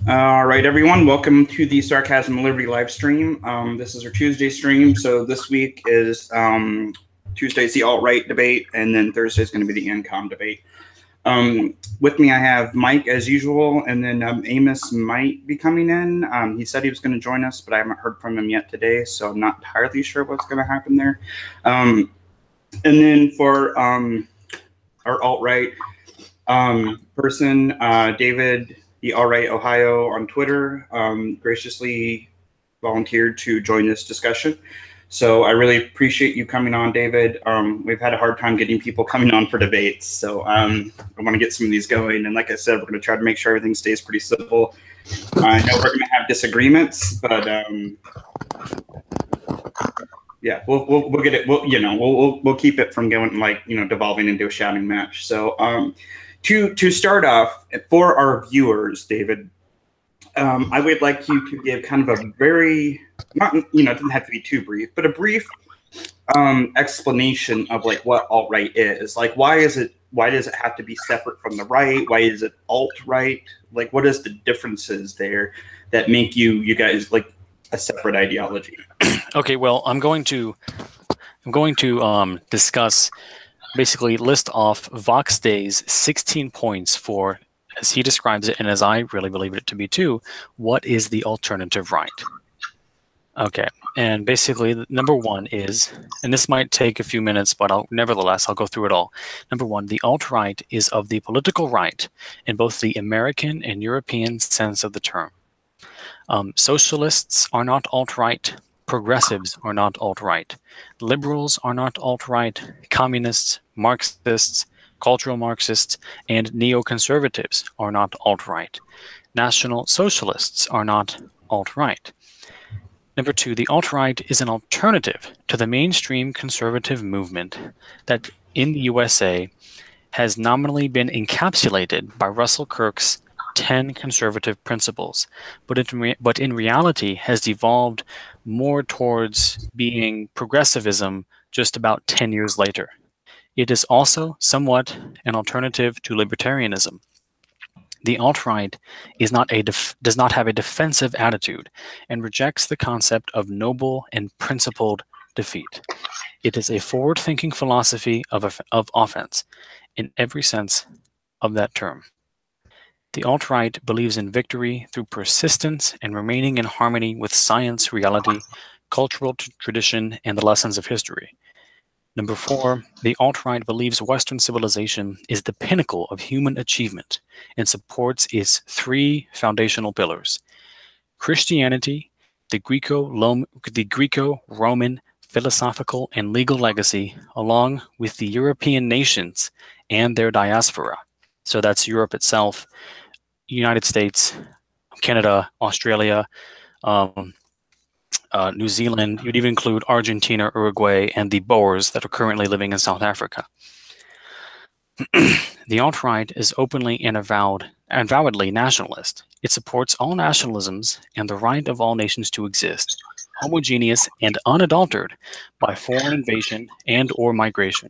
All right, everyone, welcome to the Sarcasm and Liberty live stream. This is our Tuesday stream. So this week is Tuesday's the alt-right debate, and then Thursday is going to be the incom debate. With me, I have Mike as usual, and then Amos might be coming in. He said he was going to join us, but I haven't heard from him yet today, so I'm not entirely sure what's going to happen there. And then for our alt-right person, David, the alt-right Ohio on Twitter, graciously volunteered to join this discussion. So I really appreciate you coming on, David. We've had a hard time getting people coming on for debates, so I want to get some of these going. And like I said, we're going to try to make sure everything stays pretty simple. I know we're going to have disagreements, but yeah, we'll get it. We'll keep it from going devolving into a shouting match. So to start off, for our viewers, David, I would like you to give kind of a very, it doesn't have to be too brief, but a brief explanation of like what alt-right is. Like, why does it have to be separate from the right? Why is it alt-right? Like, what is the differences there that make you guys like a separate ideology? Okay, well, I'm going to discuss, basically list off Vox Day's 16 points for, as he describes it, and as I really believe it to be too, what is the alternative right? Okay, and basically number one is, and this might take a few minutes, but nevertheless, I'll go through it all. Number one, the alt-right is of the political right in both the American and European sense of the term. Socialists are not alt-right. Progressives are not alt-right. Liberals are not alt-right. Communists, Marxists, cultural Marxists, and neoconservatives are not alt-right. National Socialists are not alt-right. Number two, the alt-right is an alternative to the mainstream conservative movement that in the USA has nominally been encapsulated by Russell Kirk's 10 conservative principles, but in reality has devolved more towards being progressivism just about 10 years later. It is also somewhat an alternative to libertarianism. The alt-right does not have a defensive attitude and rejects the concept of noble and principled defeat. It is a forward-thinking philosophy of offense in every sense of that term. The alt-right believes in victory through persistence and remaining in harmony with science, reality, cultural tradition, and the lessons of history. Number four, the alt-right believes Western civilization is the pinnacle of human achievement and supports its three foundational pillars: Christianity, the Greco-Roman philosophical and legal legacy, along with the European nations and their diaspora. So that's Europe itself, United States, Canada, Australia, New Zealand. You'd even include Argentina, Uruguay, and the Boers that are currently living in South Africa. The alt-right is openly and avowedly nationalist. It supports all nationalisms and the right of all nations to exist, homogeneous and unadulterated by foreign invasion and or migration.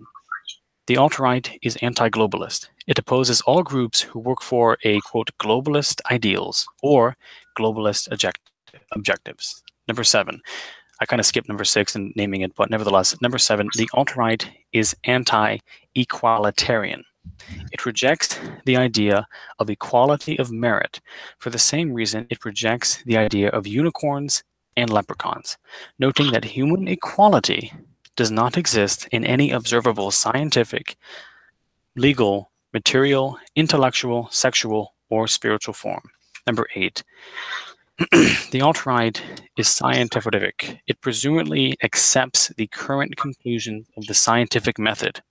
The alt-right is anti-globalist. It opposes all groups who work for a, quote, globalist ideals or globalist objectives. Number seven, I kind of skipped number six in naming it, but nevertheless, number seven, the alt-right is anti-equalitarian. It rejects the idea of equality of merit for the same reason it rejects the idea of unicorns and leprechauns, noting that human equality does not exist in any observable scientific, legal, material, intellectual, sexual, or spiritual form. Number eight, the alt-right is scientific. It presumably accepts the current conclusions of the scientific method,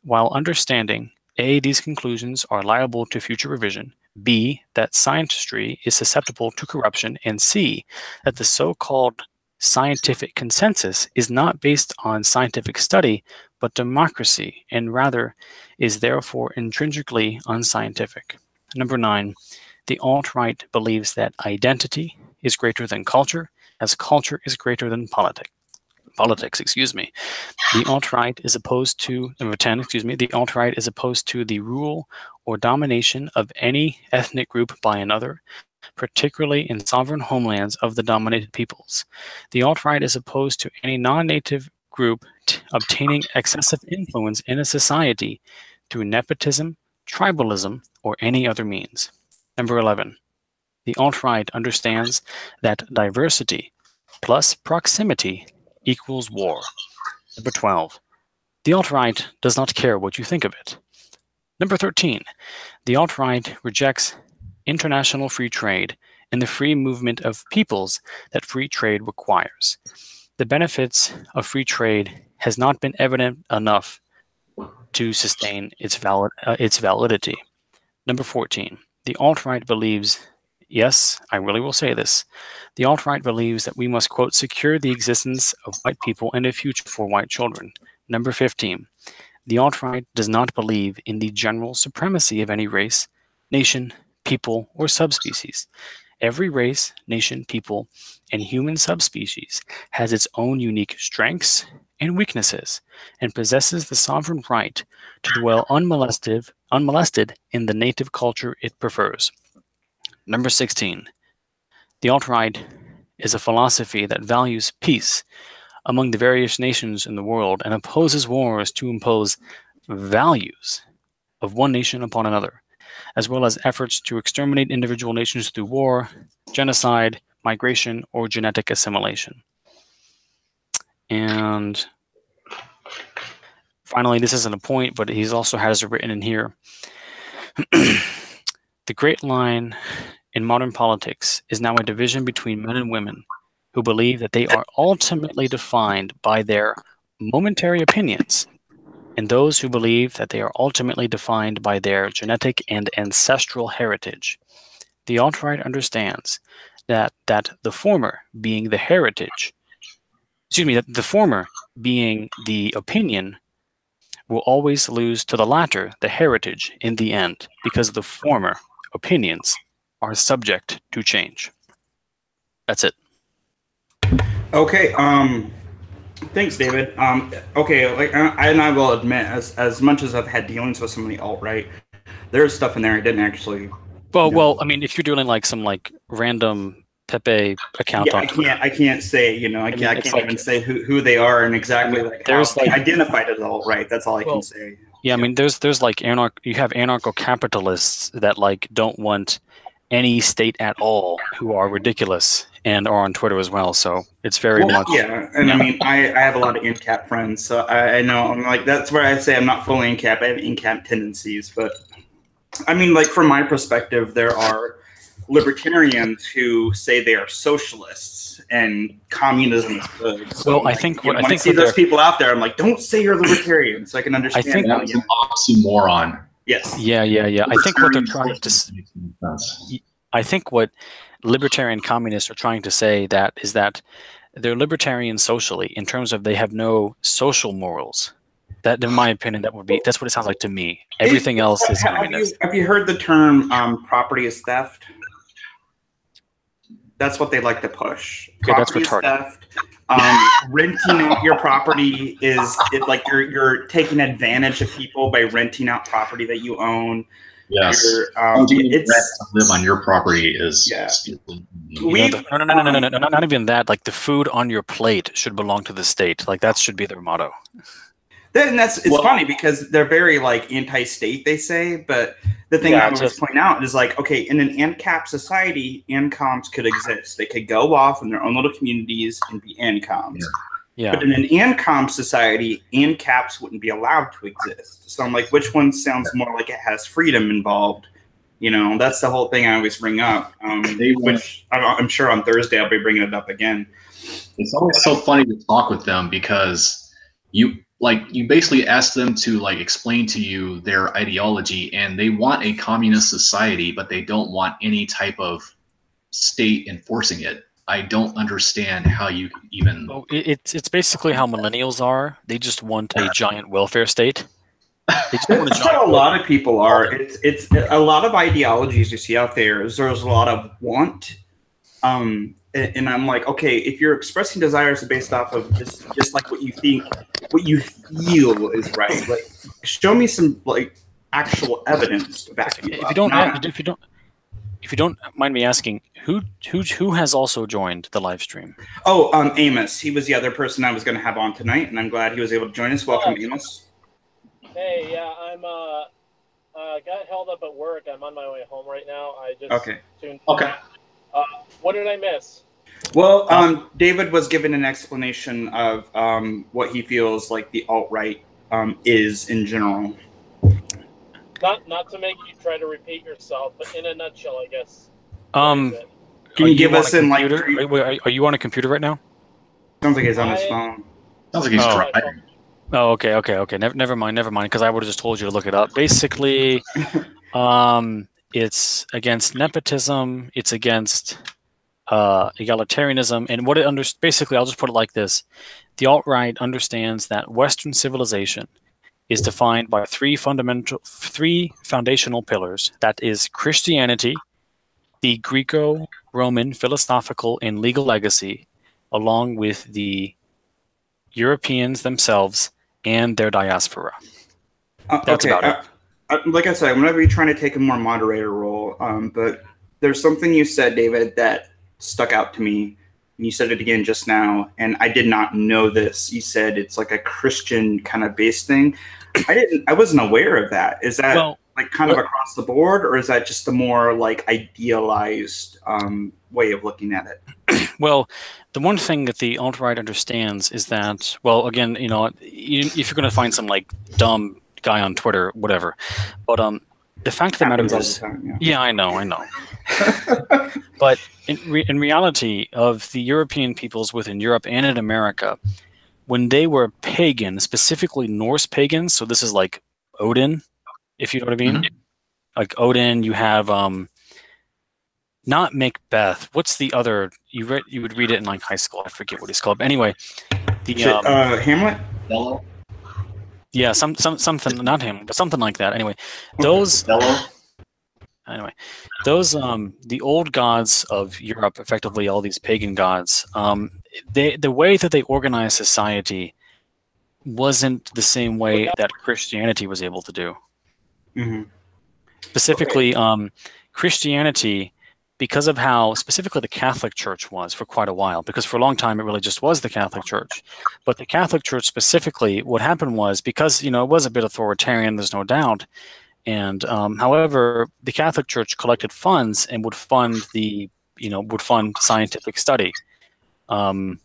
while understanding A, these conclusions are liable to future revision, B, that scientistry is susceptible to corruption, and C, that the so-called scientific consensus is not based on scientific study, but democracy, and rather is therefore intrinsically unscientific. Number nine, the alt-right believes that identity is greater than culture, as culture is greater than politics, excuse me. The alt-right is opposed to, number 10, excuse me, the alt-right is opposed to the rule or domination of any ethnic group by another, particularly in sovereign homelands of the dominated peoples. The alt-right is opposed to any non-native group obtaining excessive influence in a society through nepotism, tribalism, or any other means. Number 11. The alt-right understands that diversity plus proximity equals war. Number 12. The alt-right does not care what you think of it. Number 13. The alt-right rejects international free trade and the free movement of peoples that free trade requires. The benefits of free trade has not been evident enough to sustain its validity. Number 14. The alt-right believes, yes, I really will say this, the alt-right believes that we must, quote, secure the existence of white people and a future for white children. Number 15. The alt-right does not believe in the general supremacy of any race, nation, people, or subspecies. Every race, nation, people, and human subspecies has its own unique strengths and weaknesses, and possesses the sovereign right to dwell unmolested in the native culture it prefers. Number 16. The alt-right is a philosophy that values peace among the various nations in the world and opposes wars to impose values of one nation upon another, as well as efforts to exterminate individual nations through war, genocide, migration, or genetic assimilation. And finally, this isn't a point, but he also has it written in here. The great line in modern politics is now a division between men and women who believe that they are ultimately defined by their momentary opinions, and those who believe that they are ultimately defined by their genetic and ancestral heritage. The alt-right understands that the former being the heritage, that the former being the opinion, will always lose to the latter, the heritage, in the end, because the former opinions are subject to change. That's it. Okay. Thanks, David. Okay. I will admit, as much as I've had dealings with some of the alt-right, there's stuff in there I didn't actually. Well, I mean, if you're doing like some like random Pepe account on Twitter, I can't say, I can't even say who they are and exactly how they identified as alt-right. That's all I can say. Yeah, I mean, there's like you have anarcho-capitalists that like don't want any state at all, who are ridiculous and are on Twitter as well. So it's very much. Yeah, and I mean, I have a lot of INCAP friends, so I know I'm like, that's where I say I'm not fully INCAP. I have INCAP tendencies, but I mean, like from my perspective, there are libertarians who say they are socialists and communism is good. So well, I think when I see those people out there, I'm like, don't say you're libertarian, so I can understand. I think that's an oxymoron. Yes. Yeah. I think what they're trying to. I think what libertarian communists are trying to say is that they're libertarian socially in terms of they have no social morals. That, in my opinion, that's what it sounds like to me. Everything else is communist. Have you heard the term property is theft? That's what they like to push. Okay, that's retarded. Theft. Renting out your property is like you're taking advantage of people by renting out property that you own. Yes. It's to live on your property is no, not even that. Like the food on your plate should belong to the state. Like that should be their motto. Then it's funny because they're very like anti-state, they say, but the thing I always point out is like, okay, in an ANCAP society, ANCOMs could exist. They could go off in their own little communities and be ANCOMs. Yeah. But in an ANCOM society, ANCAPs wouldn't be allowed to exist. So I'm like, which one sounds more like it has freedom involved? That's the whole thing I always bring up. Which I'm sure on Thursday I'll be bringing it up again. It's always so funny to talk with them because you basically ask them to like explain to you their ideology, and they want a communist society, but they don't want any type of state enforcing it. I don't understand how you can even. Oh, it's basically how millennials are. They just want a giant welfare state. That's how a lot of people are. It's a lot of ideologies you see out there. There's a lot of want. and I'm like, okay, if you're expressing desires based off of just like what you think, what you feel is right, like show me some like actual evidence to back you up. If you don't mind me asking, who has also joined the live stream? Oh, Amos. He was the other person I was going to have on tonight, and I'm glad he was able to join us. Welcome, Amos. Hey, yeah, I'm got held up at work. I'm on my way home right now. I just tuned. Okay. What did I miss? Well, David was given an explanation of what he feels like the alt-right is in general. Not to make you try to repeat yourself, but in a nutshell, I guess. Can you give us in like? Wait, are you on a computer right now? Sounds like he's on his phone. Sounds like he's driving. Oh, okay. Never mind. Because I would have just told you to look it up. Basically, it's against nepotism. It's against egalitarianism, and what it basically, I'll just put it like this: the alt-right understands that Western civilization is defined by three foundational pillars. That is Christianity, the Greco-Roman philosophical and legal legacy, along with the Europeans themselves and their diaspora. That's about it. Like I said, I'm going to be trying to take a more moderator role, but there's something you said, David, that stuck out to me. You said it again just now, and I did not know this. You said it's like a Christian kind of based thing. I wasn't aware of that. Is that like kind of across the board, or is that just a more like idealized way of looking at it? Well, the one thing that the alt-right understands is that, well, again, you know, if you're going to find some like dumb guy on Twitter, whatever, but the fact of the matter is, yeah, I know. But in reality, of the European peoples within Europe and in America, when they were pagan, specifically Norse pagans, so this is like Odin, if you know what I mean. Mm-hmm. Like Odin, you have not Macbeth. What's the other? You would read it in like high school. I forget what he's called. But anyway, the Hamlet. Bello. Yeah, something, not him, but something like that. Anyway, those. Anyway, those the old gods of Europe, effectively all these pagan gods, the way that they organized society wasn't the same way that Christianity was able to do. Mm-hmm. Specifically, Christianity, because of how specifically the Catholic Church was for quite a while, because for a long time it really just was the Catholic Church. But the Catholic Church specifically, what happened was, because it was a bit authoritarian, there's no doubt. And however, the Catholic Church collected funds and would fund scientific study. It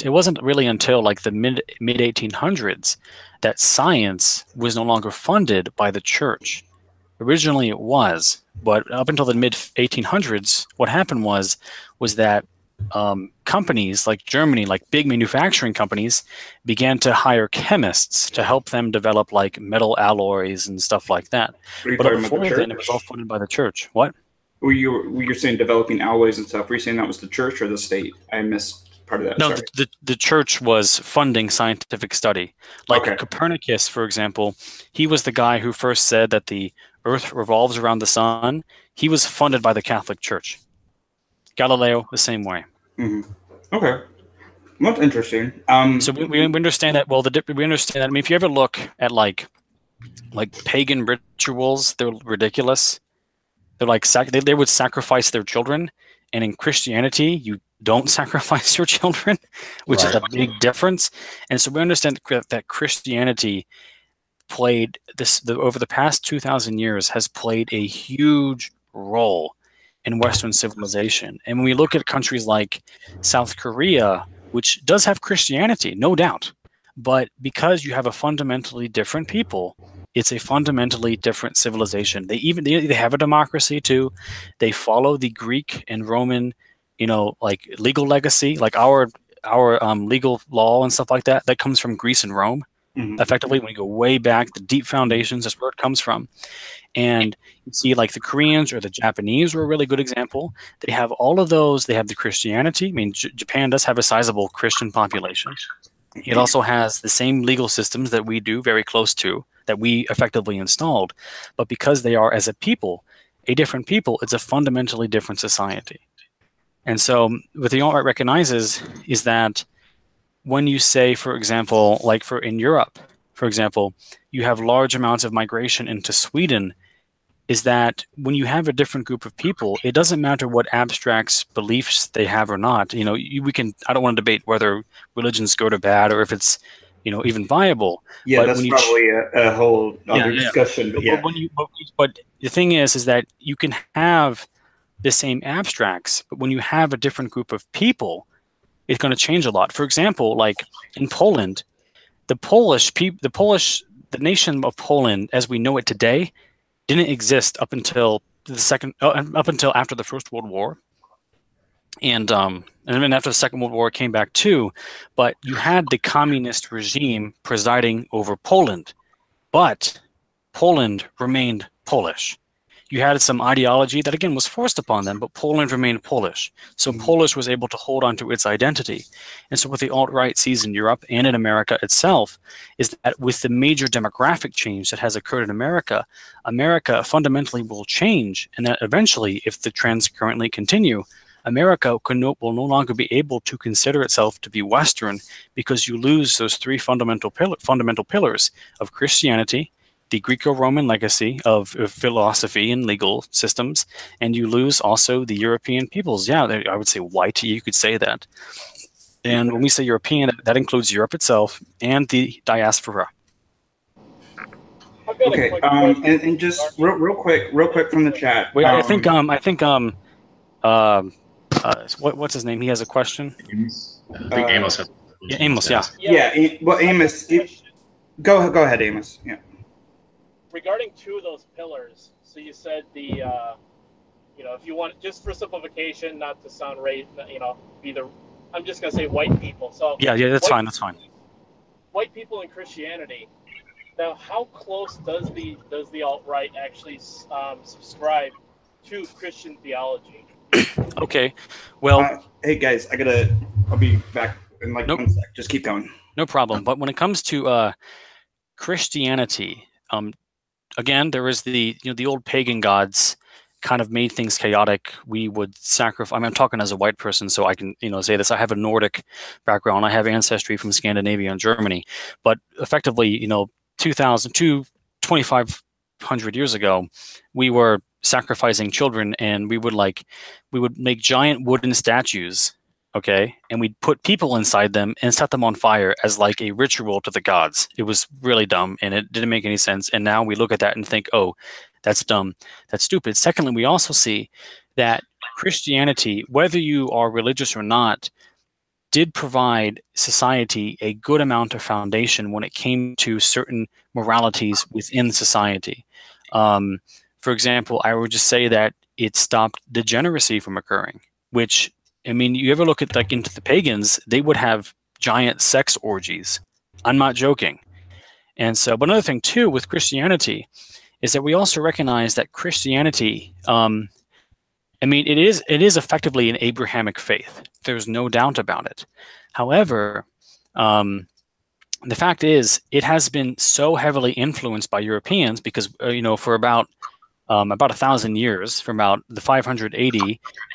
wasn't really until like the mid 1800s that science was no longer funded by the church. Originally, it was, but up until the mid 1800s, what happened was that companies like Germany, like big manufacturing companies, began to hire chemists to help them develop like metal alloys and stuff like that. But before then, it was all funded by the church. What? Were you saying developing alloys and stuff? Were you saying that was the church or the state? I missed part of that. No, the church was funding scientific study. Like Copernicus, for example, he was the guy who first said that the Earth revolves around the sun. He was funded by the Catholic Church. Galileo, the same way. Mm-hmm. Okay, that's interesting. So we understand that. Well, we understand that. I mean, if you ever look at like pagan rituals, they're ridiculous. They're like they would sacrifice their children, and in Christianity, you don't sacrifice your children, which is a big difference. And so we understand that Christianity played over the past 2,000 years has played a huge role in Western civilization. And when we look at countries like South Korea, which does have Christianity, no doubt, but because you have a fundamentally different people, it's a fundamentally different civilization. They have a democracy too. They follow the Greek and Roman, like legal legacy, like our legal law and stuff like that. That comes from Greece and Rome. Mm-hmm. Effectively, when you go way back, the deep foundations, that's where it comes from. And you see, like the Koreans or the Japanese are a really good example. They have all of those. They have the Christianity. I mean, Japan does have a sizable Christian population. It also has the same legal systems that we do, very close to, that we effectively installed. But because they are, as a people, a different people, it's a fundamentally different society. And so what the alt-right recognizes is that when you say, for example, like in Europe, for example, you have large amounts of migration into Sweden, is that when you have a different group of people, it doesn't matter what abstracts beliefs they have or not. I don't want to debate whether religion's good or bad or if it's, even viable. Yeah, but that's probably a whole other discussion. But the thing is that you can have the same abstracts, but when you have a different group of people, it's going to change a lot. For example, like in Poland, the nation of Poland, as we know it today, didn't exist up until after the First World War, and then after the Second World War it came back too. But you had the communist regime presiding over Poland, but Poland remained Polish. You had some ideology that, again, was forced upon them, but Poland remained Polish. So Polish was able to hold on to its identity. And so what the alt-right sees in Europe and in America itself is that with the major demographic change that has occurred in America, America fundamentally will change, and that eventually, if the trends currently continue, America will no longer be able to consider itself to be Western, because you lose those three fundamental pillars of Christianity, the Greco-Roman legacy of philosophy and legal systems, and you lose also the European peoples. Yeah, I would say white, you could say that. And when we say European, that includes Europe itself and the diaspora. Okay, and just real quick from the chat. Wait, what's his name? He has a question. I think Amos has. Yeah, Amos. Yeah. Well, Amos, go ahead, Amos. Yeah. Regarding two of those pillars, so you said if you want, just for simplification, not to sound I'm just gonna say white people. So yeah, that's fine. That's fine. White people in Christianity. Now, how close does the alt-right actually subscribe to Christian theology? Okay, well, hey guys, I'll be back in 1 sec. Just keep going. No problem. But when it comes to Christianity, again, there is the old pagan gods kind of made things chaotic. We would sacrifice. I'm talking as a white person, so I can say this. I have a Nordic background. I have ancestry from Scandinavia and Germany, but effectively, 2,500 years ago, we were sacrificing children, and we would make giant wooden statues. Okay, and we'd put people inside them and set them on fire as like a ritual to the gods. It was really dumb, and it didn't make any sense. And now we look at that and think, oh, that's dumb, that's stupid. Secondly, we also see that Christianity, whether you are religious or not, did provide society a good amount of foundation when it came to certain moralities within society. For example, I would just say that it stopped degeneracy from occurring, which, I mean, you ever look at into the pagans, they would have giant sex orgies. I'm not joking. And so, but another thing too with Christianity is that we also recognize that Christianity, it is effectively an Abrahamic faith. There's no doubt about it. However, the fact is, it has been so heavily influenced by Europeans because, for about 1,000 years, from about the 500 AD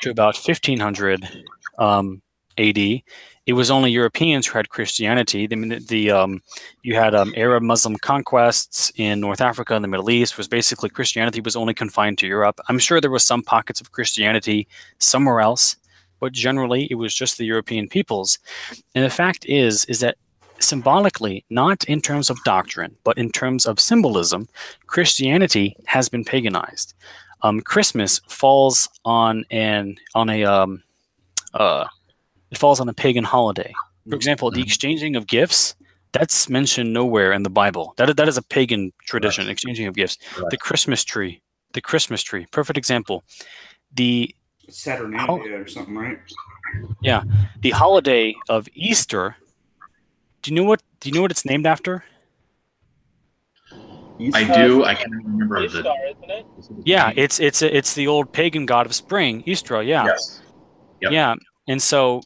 to about 1500 AD, it was only Europeans who had Christianity. You had Arab Muslim conquests in North Africa and the Middle East. Was basically Christianity was only confined to Europe. I'm sure there were some pockets of Christianity somewhere else, but generally it was just the European peoples. And the fact is that symbolically, not in terms of doctrine, but in terms of symbolism, Christianity has been paganized. Christmas falls on a pagan holiday. For example, the exchanging of gifts, that's mentioned nowhere in the Bible. That is a pagan tradition, exchanging of gifts. Right. The Christmas tree, perfect example. The Saturnalia or something, right? Yeah, the holiday of Easter. Do you know what it's named after? I do. I can't remember Easter, isn't it? Yeah, it's the old pagan god of spring, Easter. Yeah. Yes. Yep. Yeah, and so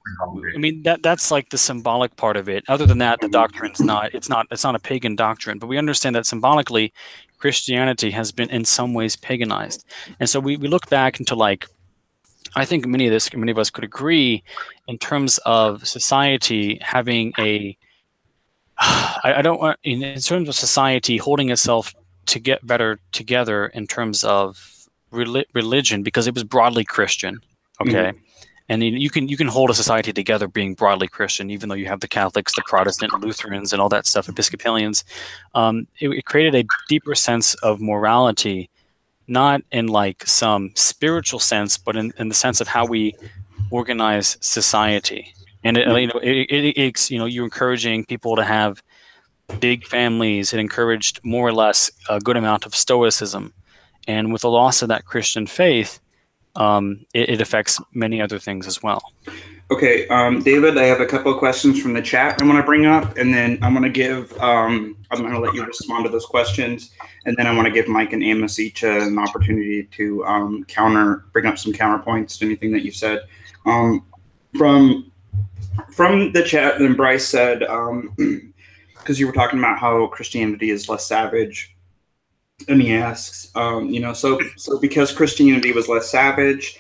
that's like the symbolic part of it. Other than that, the doctrine's not. It's not a pagan doctrine. But we understand that symbolically, Christianity has been in some ways paganized. And so we look back into, like, I think many of us could agree in terms of society having a, I don't want, in terms of society holding itself to get better together in terms of religion, because it was broadly Christian, okay? And you can hold a society together being broadly Christian, even though you have the Catholics, the Protestant, Lutherans, and all that stuff, Episcopalians. It created a deeper sense of morality, not in like some spiritual sense, but in the sense of how we organize society. And you're encouraging people to have big families. It encouraged more or less a good amount of stoicism. And with the loss of that Christian faith, it affects many other things as well. Okay, David, I have a couple of questions from the chat I want to bring up, and then I'm going to give, I'm going to let you respond to those questions, and then I want to give Mike and Amos each an opportunity to bring up some counterpoints to anything that you said. From the chat, then Bryce said, because you were talking about how Christianity is less savage, and he asks, so because Christianity was less savage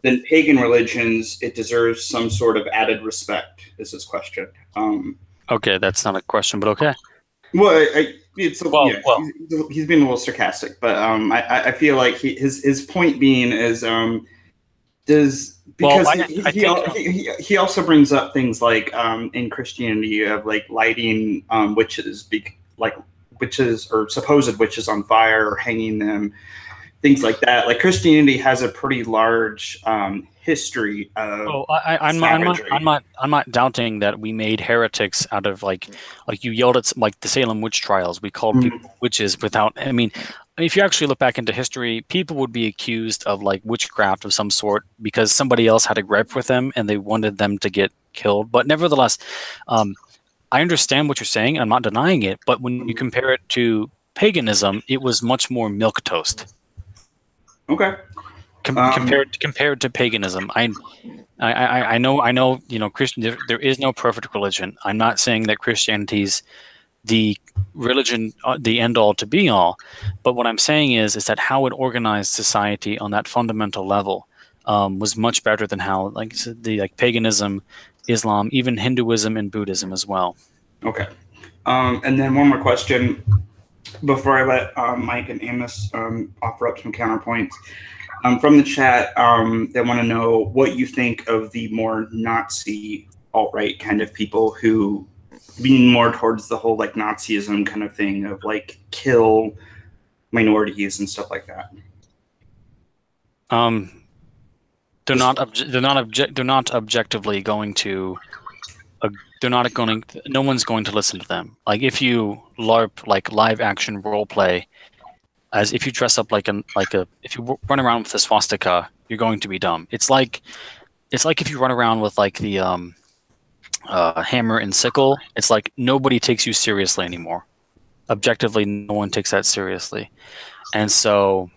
than pagan religions, it deserves some sort of added respect, is his question. Okay, that's not a question, but okay. Well, he's being a little sarcastic, but I feel like his point being is, he also brings up things like in Christianity you have like lighting witches, like witches or supposed witches on fire or hanging them, things like that. Like Christianity has a pretty large history of I'm not doubting that we made heretics out of like you yelled at like the Salem witch trials. We called people witches without. I mean, if you actually look back into history, people would be accused of like witchcraft of some sort because somebody else had a gripe with them and they wanted them to get killed. But nevertheless, I understand what you're saying. I'm not denying it. But when you compare it to paganism, it was much more milquetoast. Okay. Compared to paganism, I know, Christian. There is no perfect religion. I'm not saying that Christianity's the religion, the end all to be all. But what I'm saying is that how it organized society on that fundamental level was much better than how, like paganism, Islam, even Hinduism and Buddhism as well. Okay. And then one more question before I let Mike and Amos offer up some counterpoints. From the chat, they want to know what you think of the more Nazi alt-right kind of people who lean more towards the whole like Nazism kind of thing of like kill minorities and stuff like that. They're not objectively going to. No one's going to listen to them. Like if you LARP, like live action role play, as if you dress up if you run around with a swastika, you're going to be dumb. It's like if you run around with like the hammer and sickle. It's like nobody takes you seriously anymore. Objectively, no one takes that seriously, and so,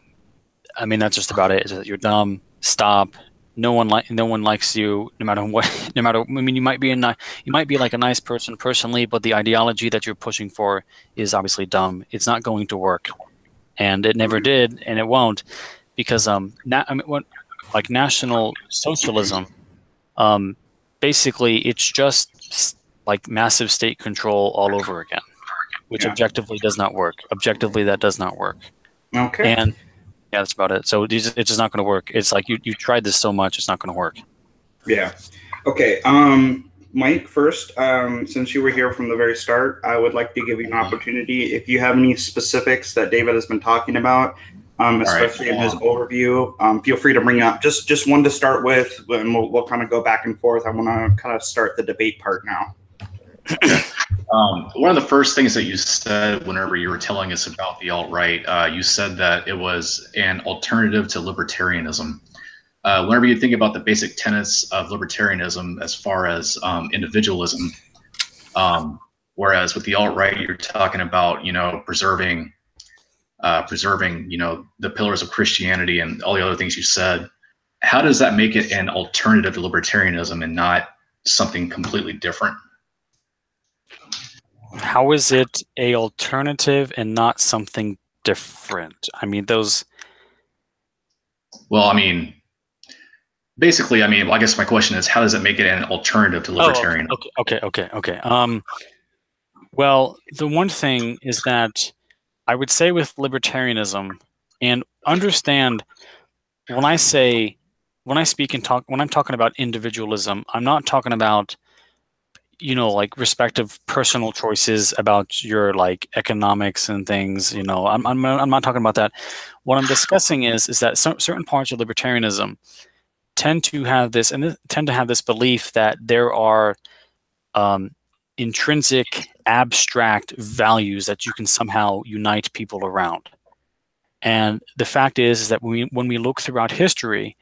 I mean, that's just about it. Is that you're dumb. Stop. No one likes you, no matter what. No matter. I mean, you might be like a nice person personally, but the ideology that you're pushing for is obviously dumb. It's not going to work, and it never did, and it won't, because like National Socialism, basically it's just like massive state control all over again, which objectively does not work. Objectively, that does not work. Okay. And yeah, that's about it. So it's just not going to work. It's like you tried this so much, it's not going to work. Yeah. Okay. Mike, first, since you were here from the very start, I would like to give you an opportunity. If you have any specifics that David has been talking about, especially in his overview, feel free to bring up just one to start with, and we'll kind of go back and forth. I want to kind of start the debate part now. One of the first things that you said whenever you were telling us about the alt-right, you said that it was an alternative to libertarianism. Whenever you think about the basic tenets of libertarianism as far as individualism, whereas with the alt-right, you're talking about, preserving, the pillars of Christianity and all the other things you said. How does that make it an alternative to libertarianism and not something completely different? How is it a alternative and not something different. I mean, those. Well, I mean, basically, I mean, I guess my question is, how does it make it an alternative to libertarian? Okay. Well, the one thing is that I would say with libertarianism, and understand when I speak and talk, when I'm talking about individualism, I'm not talking about, like respective personal choices about your like economics and things. I'm not talking about that. What I'm discussing is that certain parts of libertarianism tend to have this belief that there are intrinsic, abstract values that you can somehow unite people around. And the fact is that when we look throughout history,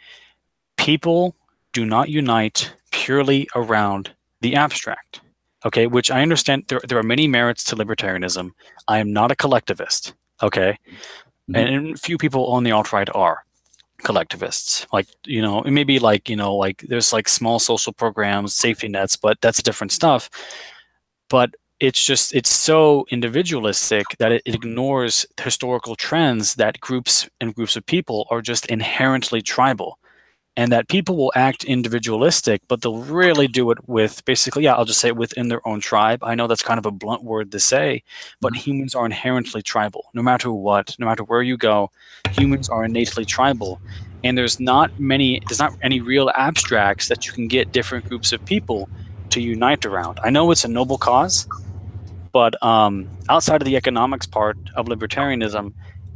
people do not unite purely around the abstract. Okay, which I understand there are many merits to libertarianism. I am not a collectivist. Okay, and few people on the alt-right are collectivists. Like, it may be like, there's like small social programs, safety nets, but that's different stuff. But it's so individualistic that it ignores historical trends that groups of people are just inherently tribal, and that people will act individualistic, but they'll really do it with basically, I'll just say it within their own tribe. I know that's kind of a blunt word to say, but humans are inherently tribal. No matter what, no matter where you go, humans are innately tribal. And there's not any real abstracts that you can get different groups of people to unite around. I know it's a noble cause, but outside of the economics part of libertarianism,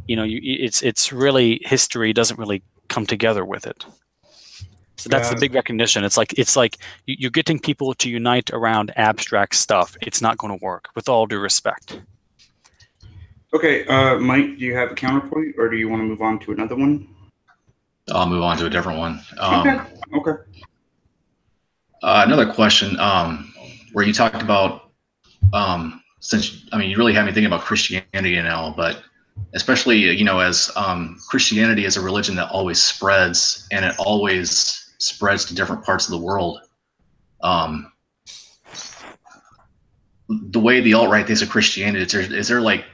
it's really, history doesn't really come together with it. So that's the big recognition. It's like you're getting people to unite around abstract stuff. It's not going to work, with all due respect. Okay, Mike, do you have a counterpoint, or do you want to move on to another one? I'll move on to a different one. Okay. Another question, where you talked about, since, I mean, you really have me thinking about Christianity now, but especially, as Christianity is a religion that always spreads, and it always spreads to different parts of the world. The way the alt-right thinks of Christianity, is there like,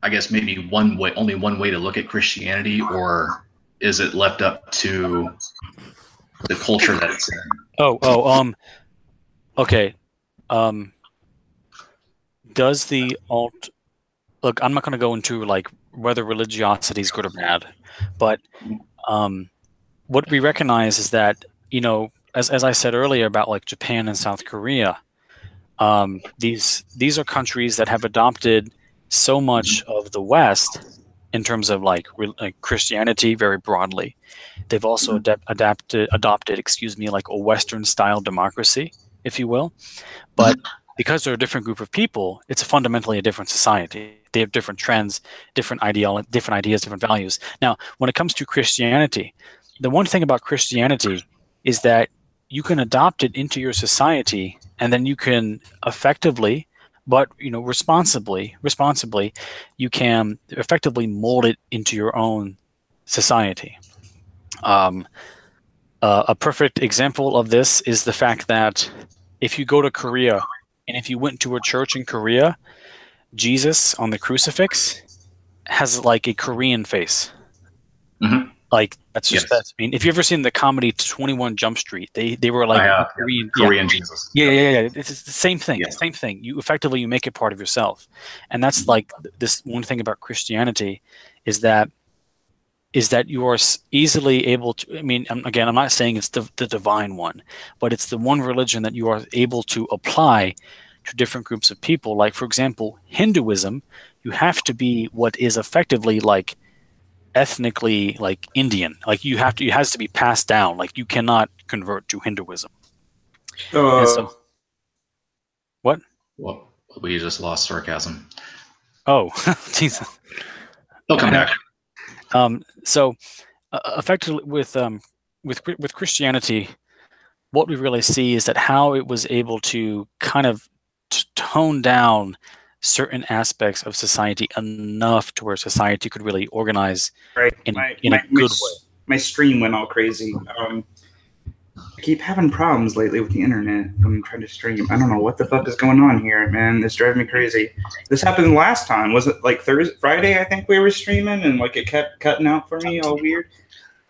I guess maybe only one way to look at Christianity, or is it left up to the culture that it's in? Okay. Does the alt look? I'm not going to go into like whether religiosity is good or bad, but what we recognize is that, as I said earlier about like Japan and South Korea, these are countries that have adopted so much of the West in terms of like Christianity very broadly. They've also adopted, like a Western style democracy, if you will. But because they're a different group of people, it's fundamentally a different society. They have different trends, different ideas, different values. Now, when it comes to Christianity, the one thing about Christianity is that you can adopt it into your society, and then you can effectively, but responsibly, you can effectively mold it into your own society. A perfect example of this is the fact that if you go to Korea, and if you went to a church in Korea, Jesus on the crucifix has like a Korean face. Like that's just that. I mean, if you've ever seen the comedy 21 Jump Street, they were like Korean Jesus. Yeah. It's the same thing. Yeah. Same thing. You make it part of yourself, and that's like this one thing about Christianity is that you are easily able to. I mean, again, I'm not saying it's the divine one, but it's the one religion that you are able to apply to different groups of people. Like, for example, Hinduism, you have to be what is effectively like ethnically like Indian. Like it has to be passed down. Like you cannot convert to Hinduism. What? Well, we just lost Sarcasm. Oh, Jesus. He'll come back. So effectively with Christianity, what we really see is that how it was able to kind of tone down certain aspects of society enough to where society could really organize in a good way. My stream went all crazy. I keep having problems lately with the internet when I'm trying to stream. I don't know what the fuck is going on here, man. It's driving me crazy. This happened last time. Was it like Friday? I think we were streaming, and like it kept cutting out for me, all weird.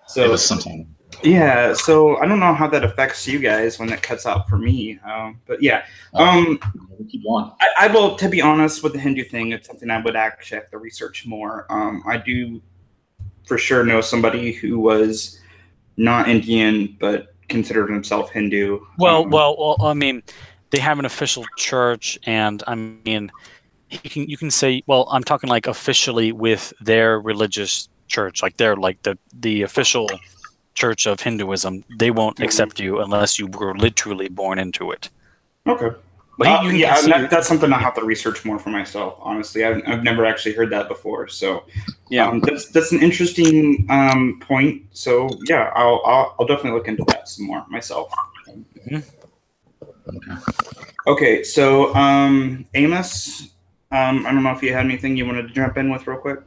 So it was sometime. Yeah, so I don't know how that affects you guys when it cuts out for me. But yeah, keep on. I will. To be honest, with the Hindu thing, it's something I would actually have to research more. I do, for sure, know somebody who was not Indian but considered himself Hindu. Well, I mean, they have an official church, and I mean, you can say, well, I'm talking like officially with their religious church, like they're like the official church of Hinduism. They won't accept you unless you were literally born into it. Okay. But that's something I have to research more for myself. Honestly, I've never actually heard that before. So, yeah, that's an interesting point. So, yeah, I'll definitely look into that some more myself. Okay, so Amos, I don't know if you had anything you wanted to jump in with real quick.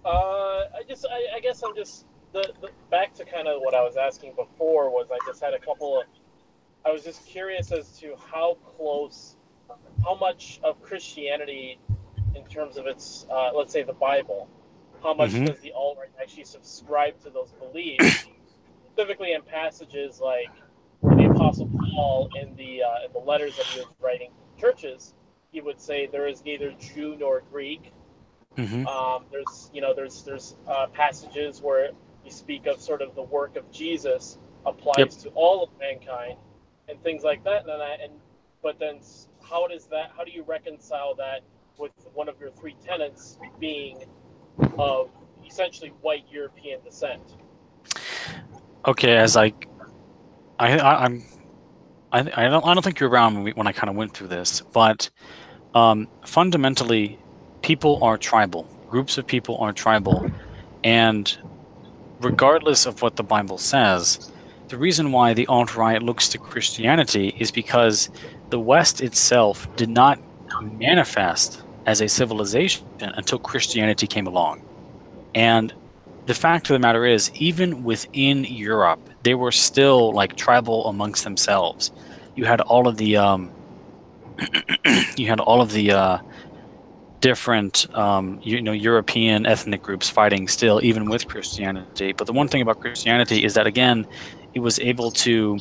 I guess I'm just the back to kind of what I was asking before was I just had a couple of. I was just curious as to how much of Christianity, in terms of its, let's say the Bible, how much does the alt-right actually subscribe to those beliefs, specifically in passages like the Apostle Paul in the letters that he was writing to churches, he would say there is neither Jew nor Greek. There's passages where you speak of sort of the work of Jesus applies to all of mankind. And things like that, but then how do you reconcile that with one of your three tenets being of essentially white European descent? Okay, as I don't think you're around when I kind of went through this, but fundamentally, people are tribal. Groups of people are tribal, and regardless of what the Bible says, the reason why the alt-right looks to Christianity is because the West itself did not manifest as a civilization until Christianity came along. And the fact of the matter is, even within Europe, they were still like tribal amongst themselves. You had all of the different European ethnic groups fighting still, even with Christianity. But the one thing about Christianity is that, again, it was able to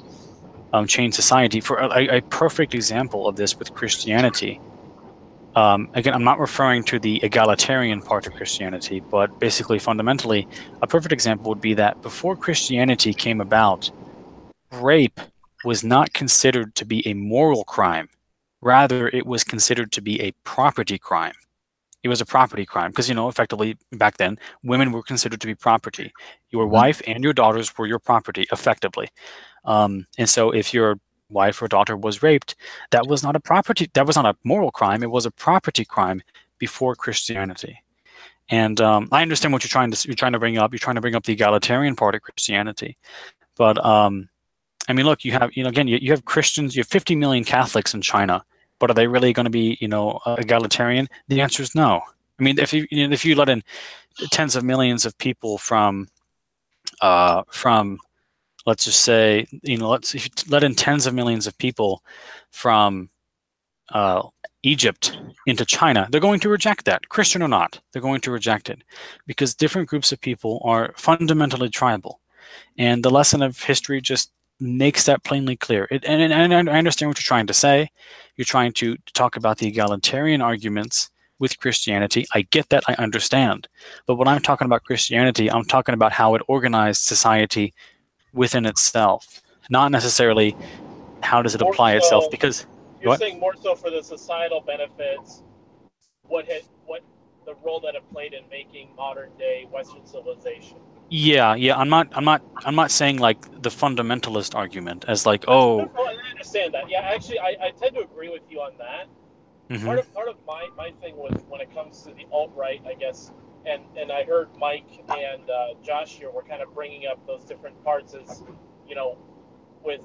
change society. For a perfect example of this with Christianity, again, I'm not referring to the egalitarian part of Christianity, but basically, fundamentally, a perfect example would be that before Christianity came about, rape was not considered to be a moral crime. Rather, it was considered to be a property crime. It was a property crime because, effectively, back then, women were considered to be property. Your wife and your daughters were your property, effectively. And so if your wife or daughter was raped, that was not a moral crime. It was a property crime before Christianity. And I understand what you're trying to bring up. You're trying to bring up the egalitarian part of Christianity. But, I mean, look, you have, again, you have Christians, you have 50 million Catholics in China. But are they really going to be, egalitarian? The answer is no. I mean, if you let in tens of millions of people from, let's just say, if you let in tens of millions of people from Egypt into China, they're going to reject that, Christian or not. They're going to reject it because different groups of people are fundamentally tribal, and the lesson of history just makes that plainly clear. And I understand what you're trying to say. You're trying to talk about the egalitarian arguments with Christianity. I get that. I understand. But when I'm talking about Christianity, I'm talking about how it organized society within itself, not necessarily how does it apply itself. Because you're saying more so for the societal benefits, what the role that it played in making modern day Western civilization. Yeah. I'm not saying like the fundamentalist argument as like, oh. No, I understand that. Yeah, actually, I tend to agree with you on that. Part of my thing was when it comes to the alt-right, I guess, and I heard Mike and Josh here were kind of bringing up those different parts as, with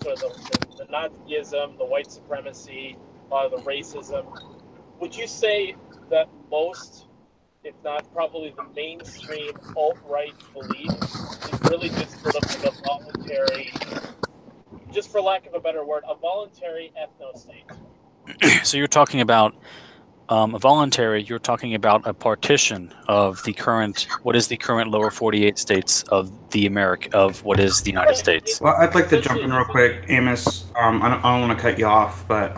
sort of the Nazism, the white supremacy, a lot of the racism. Would you say that most, if not probably the mainstream alt-right belief is really just sort of like a voluntary just for lack of a better word, a voluntary ethno-state. So you're talking about a voluntary. You're talking about a partition of the current. What is the current lower 48 states of what is the United States? Well, I'd like to jump in real quick, Amos. I don't want to cut you off, but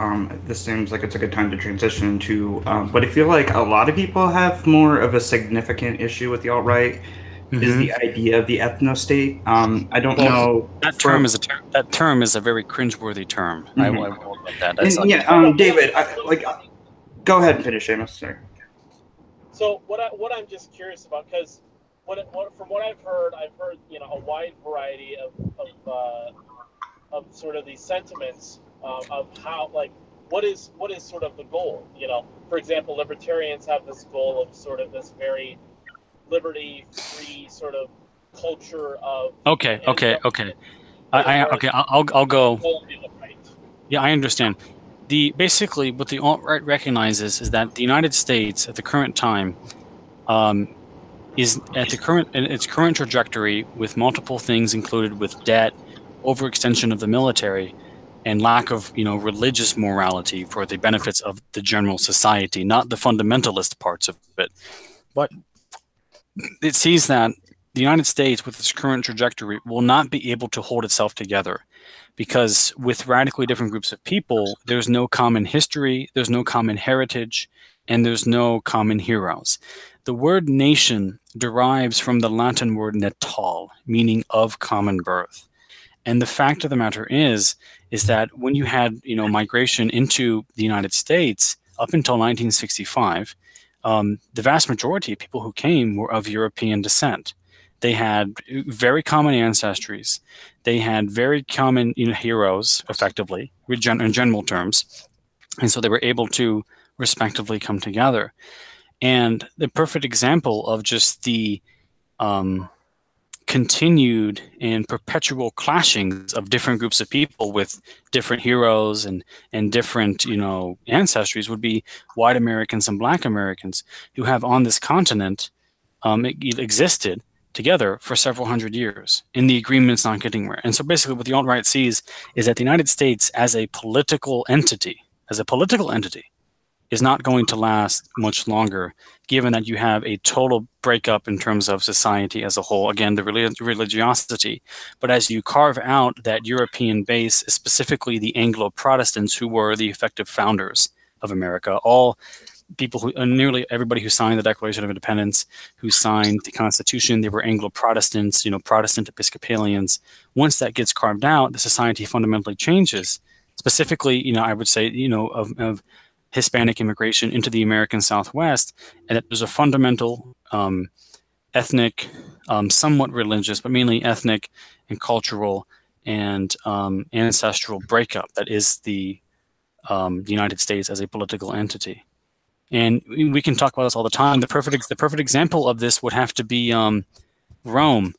this seems like it's a good time to transition into. But I feel like a lot of people have more of a significant issue with the alt-right. Is the idea of the ethno-state. I don't know. That term is a very cringeworthy term. I won't admit that. David, go ahead and finish, Amos. Sorry. So what I'm just curious about, because from what I've heard a wide variety of sort of these sentiments of how what is sort of the goal. For example, libertarians have this goal of sort of this very liberty-free sort of culture of. Okay. I'll go. Yeah, I understand. Basically what the alt-right recognizes is that the United States at the current time is at its current trajectory with multiple things included with debt, overextension of the military, and lack of religious morality for the benefits of the general society, not the fundamentalist parts of it, but it sees that the United States with its current trajectory will not be able to hold itself together. Because with radically different groups of people, there's no common history, there's no common heritage, and there's no common heroes. The word nation derives from the Latin word natal, meaning of common birth. And the fact of the matter is that when you had migration into the United States up until 1965, the vast majority of people who came were of European descent. They had very common ancestries. They had very common heroes, effectively, in general terms. And so they were able to respectively come together. And the perfect example of just the continued and perpetual clashings of different groups of people with different heroes and different ancestries would be white Americans and black Americans who have on this continent existed together for several hundred years, and the agreement's not getting anywhere. And so basically what the alt-right sees is that the United States as a political entity is not going to last much longer, given that you have a total breakup in terms of society as a whole. Again, the religiosity. But as you carve out that European base, specifically the Anglo-Protestants who were the effective founders of America, all people nearly everybody who signed the Declaration of Independence, who signed the Constitution, they were Anglo-Protestants, Protestant Episcopalians. Once that gets carved out, the society fundamentally changes. Specifically, I would say, of Hispanic immigration into the American Southwest, and that there's a fundamental ethnic, somewhat religious, but mainly ethnic and cultural and ancestral breakup that is the United States as a political entity. And we can talk about this all the time. The perfect example of this would have to be Rome,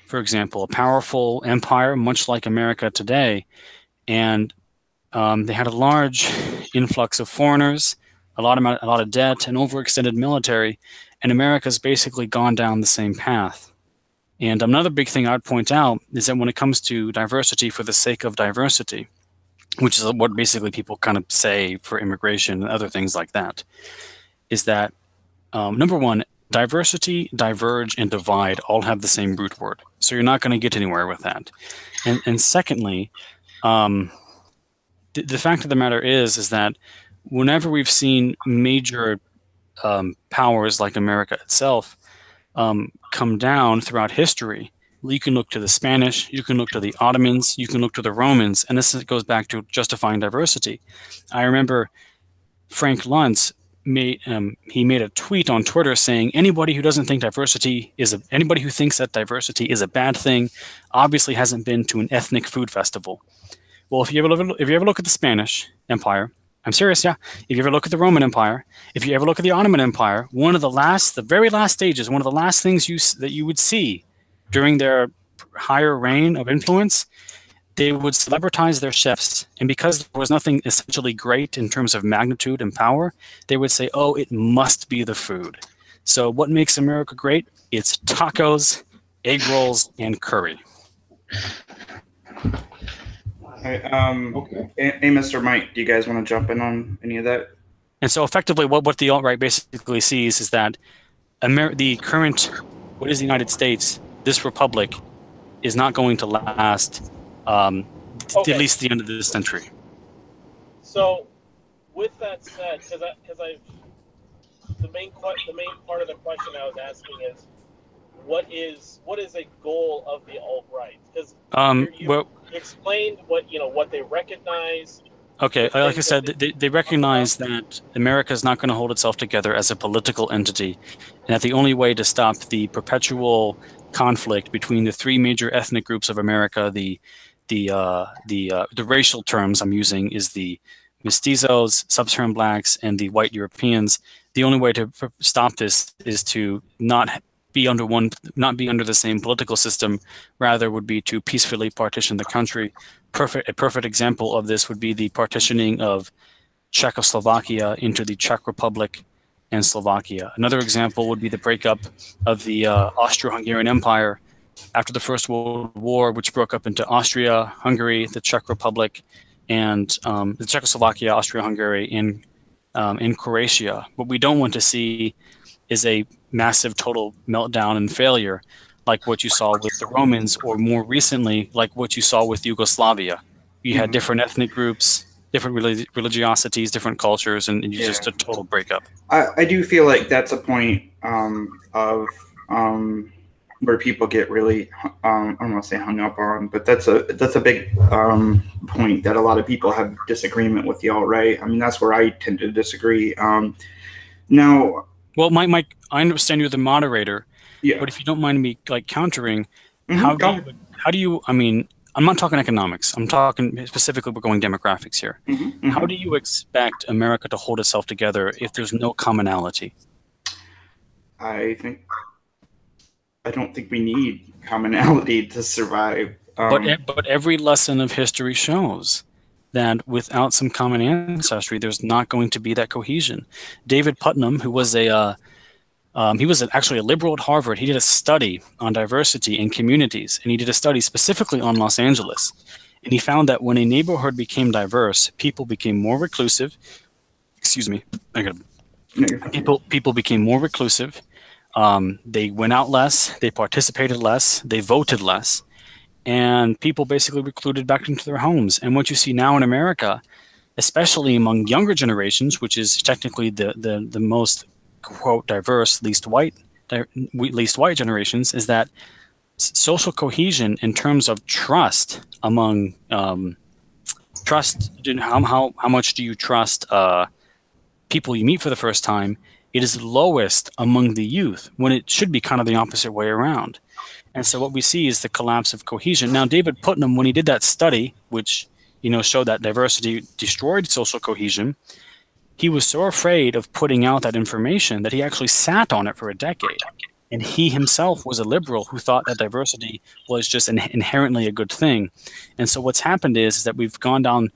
for example, a powerful empire, much like America today. And they had a large influx of foreigners, a lot of debt, an overextended military, and America's basically gone down the same path. And another big thing I'd point out is that when it comes to diversity for the sake of diversity, which is what basically people kind of say for immigration and other things like that, is that, number one, diversity, diverge, and divide all have the same root word. So you're not going to get anywhere with that. And secondly, the fact of the matter is that whenever we've seen major powers like America itself come down throughout history, you can look to the Spanish, you can look to the Ottomans, you can look to the Romans, and this goes back to justifying diversity. I remember Frank Luntz made a tweet on Twitter saying anybody who thinks that diversity is a bad thing obviously hasn't been to an ethnic food festival. Well, if you ever look at the Spanish Empire, I'm serious, yeah. If you ever look at the Roman Empire, if you ever look at the Ottoman Empire, the very last stages, one of the last things that you would see during their higher reign of influence, they would celebritize their chefs. And because there was nothing essentially great in terms of magnitude and power, they would say, oh, it must be the food. So what makes America great? It's tacos, egg rolls, and curry. Okay. Amos or Mike, do you guys want to jump in on any of that? And so effectively what the alt-right basically sees is that the current, what is the United States, this republic, is not going to last at least the end of this century. So, with that said, because the main part of the question I was asking is, what is a goal of the alt-right? Because you explained what they recognize. Okay, like I said, they recognize that America is not going to hold itself together as a political entity, and that the only way to stop the perpetual conflict between the three major ethnic groups of America, the racial terms I'm using is the mestizos, sub-Saharan blacks, and the white Europeans. The only way to stop this is to not be under the same political system. Rather, would be to peacefully partition the country. A perfect example of this would be the partitioning of Czechoslovakia into the Czech Republic and Slovakia. Another example would be the breakup of the Austro-Hungarian Empire after the First World War, which broke up into Austria, Hungary, the Czech Republic, and the Czechoslovakia, Austria-Hungary, and Croatia. What we don't want to see is a massive total meltdown and failure, like what you saw with the Romans, or more recently, like what you saw with Yugoslavia. You had different ethnic groups, different religiosities, different cultures, and just a total breakup. I do feel like that's a point of where people get really, I don't want to say hung up on, but that's a big point that a lot of people have disagreement with the alt-right. I mean, that's where I tend to disagree. Now, well, Mike, I understand you're the moderator. Yeah. But if you don't mind me countering, how do you? I mean, I'm not talking economics. I'm talking specifically. We're going demographics here. How do you expect America to hold itself together if there's no commonality? I don't think we need commonality to survive. But every lesson of history shows that without some common ancestry, there's not going to be that cohesion. David Putnam, who was he was actually a liberal at Harvard. He did a study on diversity in communities, and he did a study specifically on Los Angeles. And he found that when a neighborhood became diverse, people became more reclusive. Excuse me. People became more reclusive. They went out less. They participated less. They voted less. And people basically recluded back into their homes. And what you see now in America, especially among younger generations, which is technically the most quote diverse, least white generations, is that social cohesion in terms of trust among how much do you trust people you meet for the first time, it is lowest among the youth, when it should be kind of the opposite way around. And so what we see is the collapse of cohesion. Now, David Putnam, when he did that study, which showed that diversity destroyed social cohesion, he was so afraid of putting out that information that he actually sat on it for a decade. And he himself was a liberal who thought that diversity was just inherently a good thing. And so what's happened is that we've gone down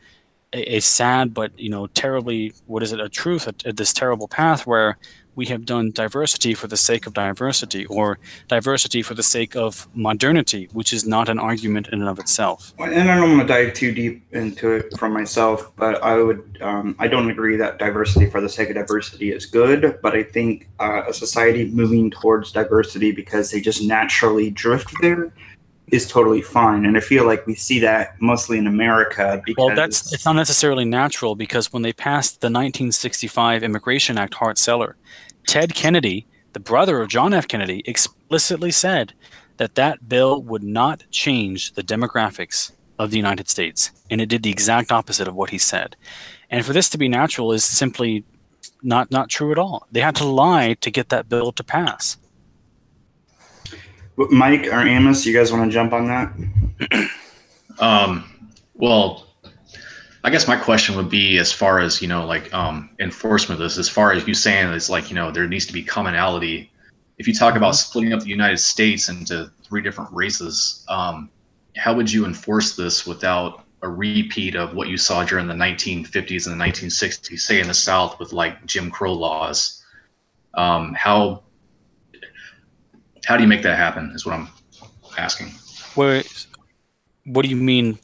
a sad but terribly, this terrible path where we have done diversity for the sake of diversity, or diversity for the sake of modernity, which is not an argument in and of itself. And I don't want to dive too deep into it from myself, but I don't agree that diversity for the sake of diversity is good, but I think a society moving towards diversity because they just naturally drift there is totally fine. And I feel like we see that mostly in America because... Well, it's not necessarily natural, because when they passed the 1965 Immigration Act, Hart-Celler, Ted Kennedy, the brother of John F. Kennedy, explicitly said that bill would not change the demographics of the United States. And it did the exact opposite of what he said. And for this to be natural is simply not true at all. They had to lie to get that bill to pass. Mike or Amos, you guys want to jump on that? Well, I guess my question would be, as far as enforcement of this, as far as you saying it's there needs to be commonality. If you talk about splitting up the United States into 3 different races, how would you enforce this without a repeat of what you saw during the 1950s and the 1960s, say in the South with Jim Crow laws? How do you make that happen is what I'm asking. What do you mean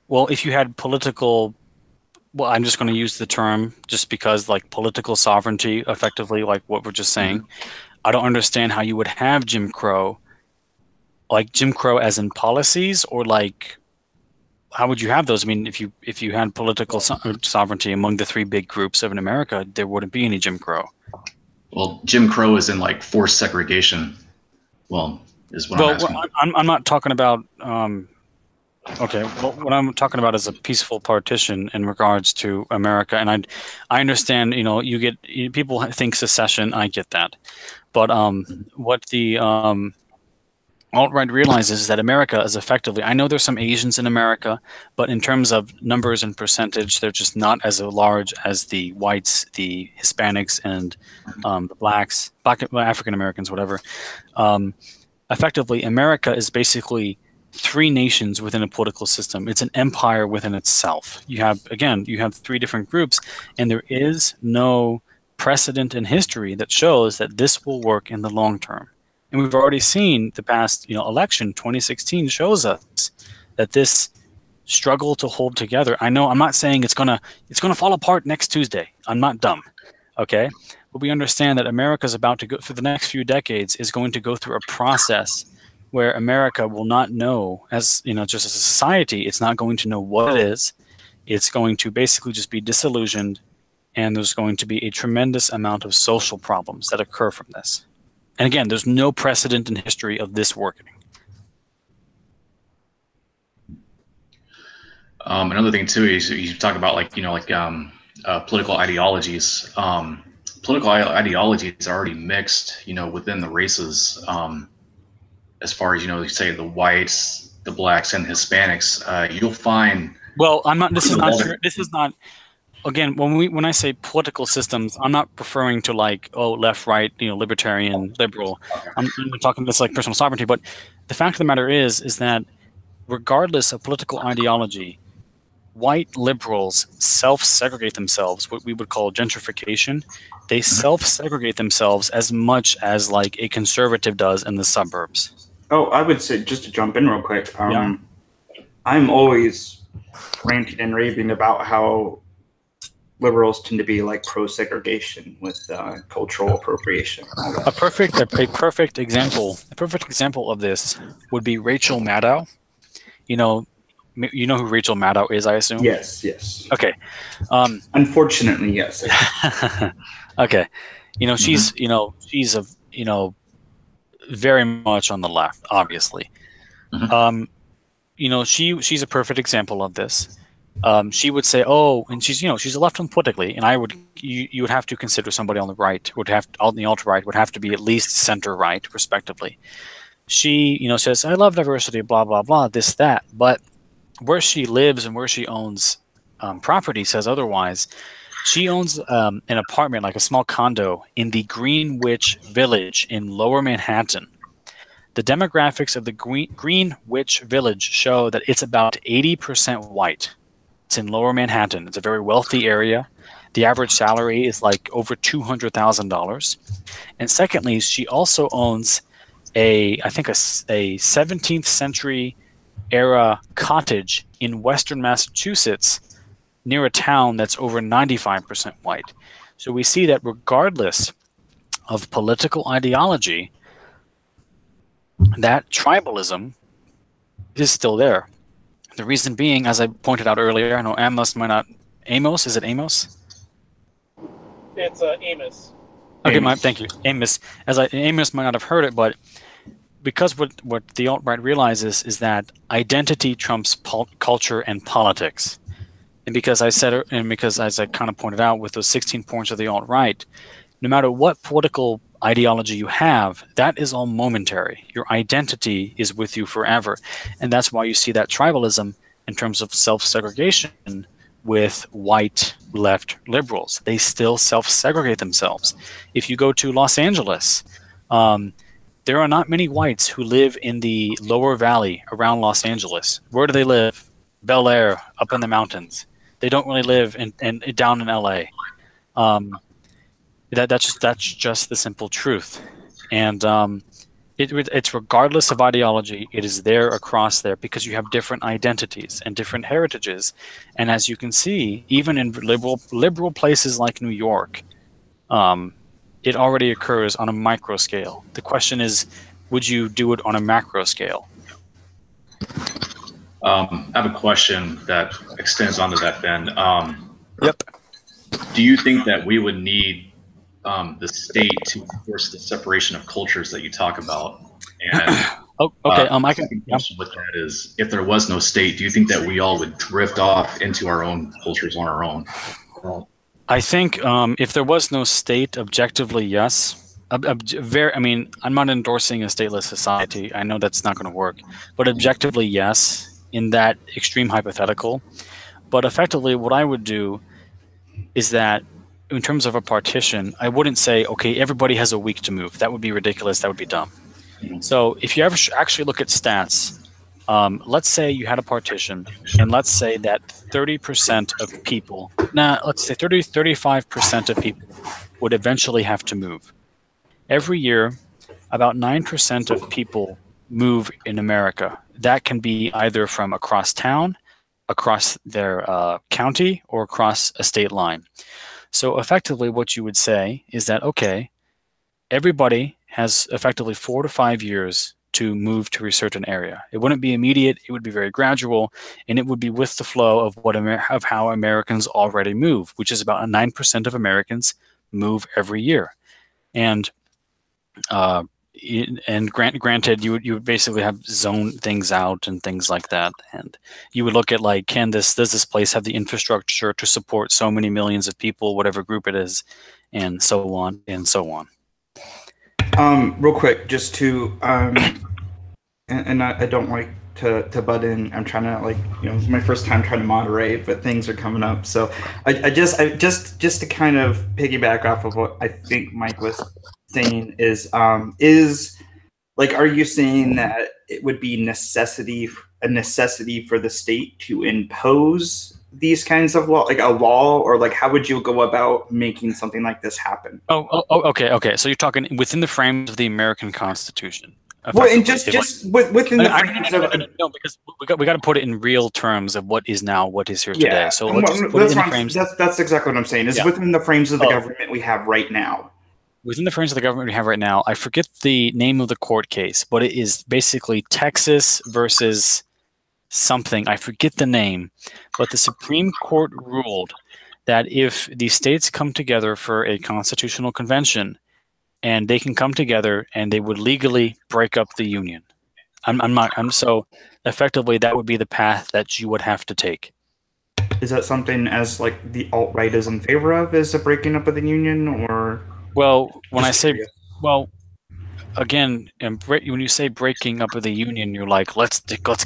Well, if you had political, well, I'm just going to use the term just because, like, political sovereignty, effectively, like what we're just saying. I don't understand how you would have Jim Crow, like Jim Crow as in policies, or like how would you have those? I mean, if you had political sovereignty among the three big groups of in America, there wouldn't be any Jim Crow. Well, Jim Crow is in like forced segregation. Well, is what I'm asking. I'm not talking about. Okay, well, what I'm talking about is a peaceful partition in regards to America, and I understand. You know, people think secession. I get that, but what the alt-right realizes is that America is effectively. I know there's some Asians in America, but in terms of numbers and percentage, they're just not as large as the whites, the Hispanics, and the blacks, African Americans, whatever. Effectively, America is basically three nations within a political system. It's an empire within itself. You have three different groups, and there is no precedent in history that shows that this will work in the long term. And we've already seen the past, election 2016 shows us that this struggle to hold together. I know I'm not saying it's gonna fall apart next Tuesday. I'm not dumb, okay? But we understand that America is about to go through the next few decades is going to go through a process where America will not know, as just as a society, it's not going to know what it is. It's going to basically just be disillusioned, and there's going to be a tremendous amount of social problems that occur from this. And again, there's no precedent in history of this working. Another thing too is you talk about political ideologies. Political ideologies are already mixed, within the races. As far as you say the whites, the blacks, and Hispanics, you'll find. Well, I'm not. This is not true. This is not. Again, when I say political systems, I'm not referring to left, right, libertarian, liberal. I'm talking this like personal sovereignty. But the fact of the matter is that regardless of political ideology, white liberals self-segregate themselves. What we would call gentrification. They self-segregate themselves as much as like a conservative does in the suburbs. Oh, I would say, just to jump in real quick, I'm always ranting and raving about how liberals tend to be like pro-segregation with cultural appropriation. A perfect example of this would be Rachel Maddow. You know who Rachel Maddow is, I assume? Yes. Okay. Unfortunately, yes. Okay. She's very much on the left, obviously. Mm-hmm. She's a perfect example of this. She would say, and she's a left wing politically, and you would have to consider somebody on the right on the alt-right would have to be at least center right, respectively. She, says, I love diversity, blah, blah, blah, this, that, but where she lives and where she owns property says otherwise. She owns an apartment, like a small condo, in the Greenwich Village in Lower Manhattan. The demographics of the Greenwich Village show that it's about 80% white. It's in Lower Manhattan. It's a very wealthy area. The average salary is like over $200,000. And secondly, she also owns a 17th century era cottage in Western Massachusetts near a town that's over 95% white. So we see that regardless of political ideology, that tribalism is still there. The reason being, as I pointed out earlier, I know Amos might not. Amos? Is it Amos? It's Amos. Okay, thank you. Amos. Amos might not have heard it, but because what the alt-right realizes is that identity trumps culture and politics. And because as I kind of pointed out with those 16 points of the alt-right, no matter what political ideology you have, that is all momentary. Your identity is with you forever. And that's why you see that tribalism in terms of self-segregation with white left liberals. They still self-segregate themselves. If you go to Los Angeles, there are not many whites who live in the lower valley around Los Angeles. Where do they live? Bel Air, up in the mountains. They don't really live down in LA. That's just the simple truth. And It's regardless of ideology. It is there across there because you have different identities and different heritages. And as you can see, even in liberal places like New York, it already occurs on a micro scale. The question is, would you do it on a macro scale? I have a question that extends onto that, Ben. Yep. Do you think that we would need the state to enforce the separation of cultures that you talk about? And oh, okay. My second question with that is, if there was no state, do you think that we all would drift off into our own cultures on our own? I think if there was no state, objectively, yes. I mean, I'm not endorsing a stateless society. I know that's not going to work. But objectively, yes, in that extreme hypothetical. But effectively, what I would do is that in terms of a partition, I wouldn't say, okay, everybody has a week to move. That would be ridiculous. That would be dumb. So if you ever actually look at stats, let's say you had a partition, and let's say that 30% of people, let's say 35% of people would eventually have to move. Every year, about 9% of people move in America. That can be either from across town, across their county, or across a state line. So effectively what you would say is that, okay, everybody has effectively 4 to 5 years to move to a certain area. It wouldn't be immediate, it would be very gradual, and it would be with the flow of how Americans already move, which is about 9% of Americans move every year. And granted, you would basically have zone things out and things like that, and you would look at like, does this place have the infrastructure to support so many millions of people, whatever group it is, and so on and so on. Real quick, just to and I don't like to butt in. I'm trying to it's my first time trying to moderate, but things are coming up. So I just to kind of piggyback off of what I think Mike was saying is are you saying that it would be a necessity for the state to impose these kinds of law, like a law, or like how would you go about making something like this happen? Okay. So you're talking within the frames of the American Constitution. Well, and just within the frames of no, because we got to put it in real terms of what is here today. So let's just put it in the frames. That's exactly what I'm saying. Is within the frames of the government we have right now. Within the frames of the government we have right now, I forget the name of the court case, but it is basically Texas versus something. I forget the name, but the Supreme Court ruled that if the states come together for a constitutional convention, and they can come together and they would legally break up the union. So effectively that would be the path that you would have to take. Is that something as like the alt-right is in favor of, is a breaking up of the union, or? Well, when I say, again, when you say breaking up of the union, you're like, let's